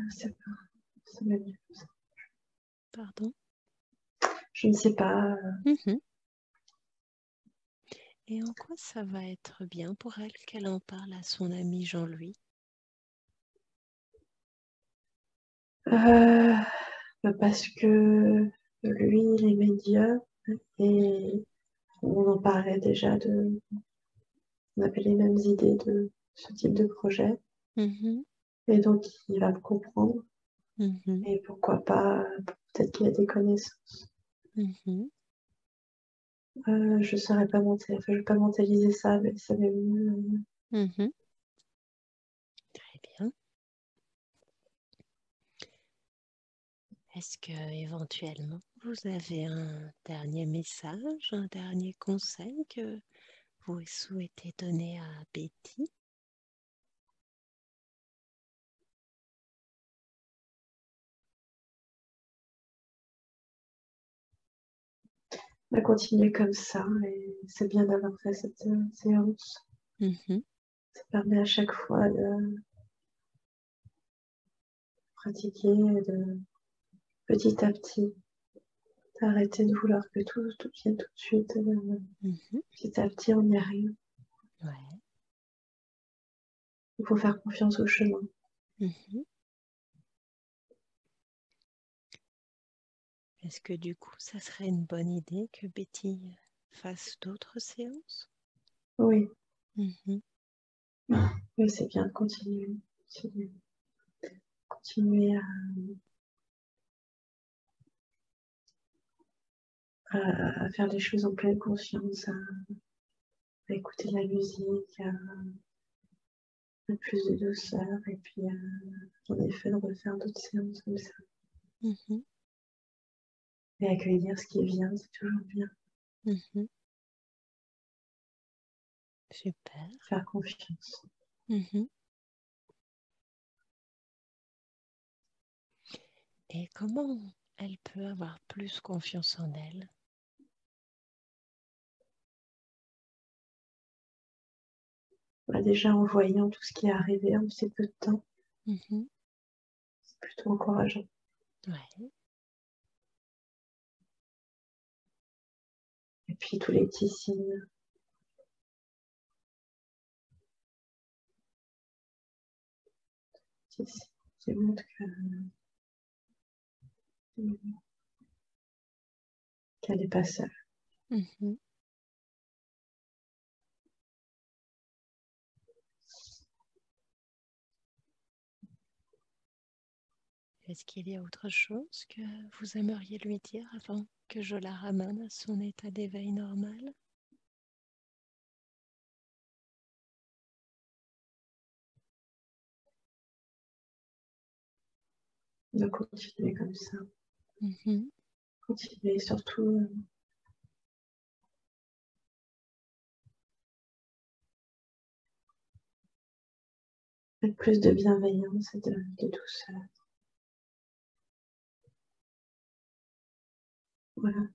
c'est pas, ça va mieux comme ça. Pardon? Je ne sais pas. Et en quoi ça va être bien pour elle qu'elle en parle à son ami Jean-Louis? Parce que lui, il est médium et on en parlait déjà on avait les mêmes idées de ce type de projet. Et donc, il va me comprendre. Et pourquoi pas, peut-être qu'il a des connaissances. Je ne saurais pas mentir, enfin, je ne vais pas mentaliser ça, mais ça m'est venu. Très bien. Est-ce que éventuellement vous avez un dernier message, un dernier conseil que vous souhaitez donner à Betty? On va continuer comme ça, et c'est bien d'avoir fait cette séance. Ça permet à chaque fois de pratiquer et de petit à petit d'arrêter de vouloir que tout vienne tout de suite. Petit à petit, on y arrive. Ouais. Il faut faire confiance au chemin. Est-ce que du coup, ça serait une bonne idée que Betty fasse d'autres séances? Oui, oui, c'est bien de continuer. Continuer à faire les choses en pleine conscience, à écouter de la musique, à plus de douceur, et puis en effet de refaire d'autres séances comme ça. Et accueillir ce qui vient, c'est toujours bien. Super. Faire confiance. Et comment elle peut avoir plus confiance en elle? Bah, déjà en voyant tout ce qui est arrivé en si peu de temps, c'est plutôt encourageant. Ouais. puis tous les petits signes qui montrent qu'elle n'est pas seule. Mhm. Est-ce qu'il y a autre chose que vous aimeriez lui dire avant que je la ramène à son état d'éveil normal? De continuer comme ça. Mhm. Continuer surtout avec plus de bienveillance et de douceur. Voilà.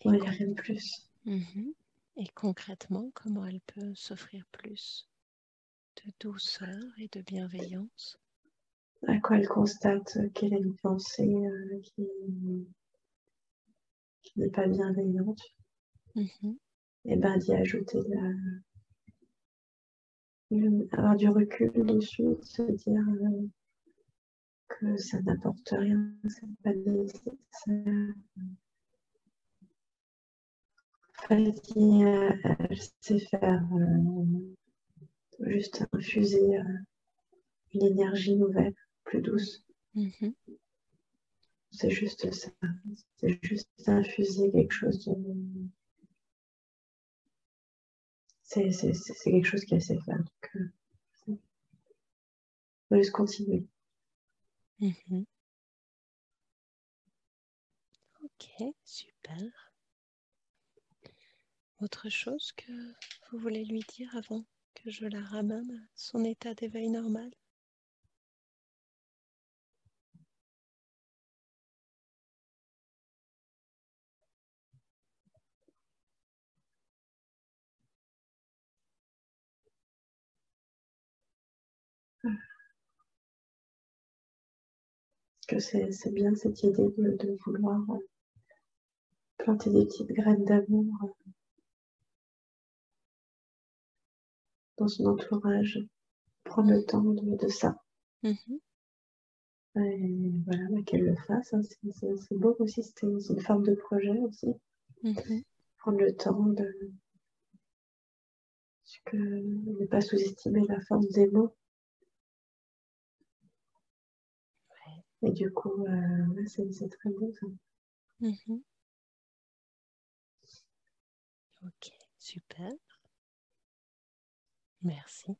Il n'y a rien de plus. Mhm. Et concrètement, comment elle peut s'offrir plus de douceur et de bienveillance? À quoi elle constate qu'elle a une pensée qui n'est pas bienveillante, Mhm. et ben d'y ajouter avoir du recul dessus, de se dire que ça n'apporte rien, c'est pas nécessaire. En fait, elle sait faire juste infuser une énergie nouvelle, plus douce. Mhm. C'est juste ça. C'est juste infuser quelque chose de... C'est quelque chose qu'elle sait faire. Donc, on va juste continuer. Mhm. Ok, super. Autre chose que vous voulez lui dire avant que je la ramène à son état d'éveil normal? Que c'est bien cette idée de vouloir planter des petites graines d'amour dans son entourage, prendre le temps de ça. Mhm. Et voilà, bah, qu'elle le fasse, hein. C'est beau aussi, c'est une forme de projet aussi. Mhm. Prendre le temps ne pas sous-estimer la force des mots. Ouais. Et du coup, c'est très beau ça. Mhm. Ok, super. Merci.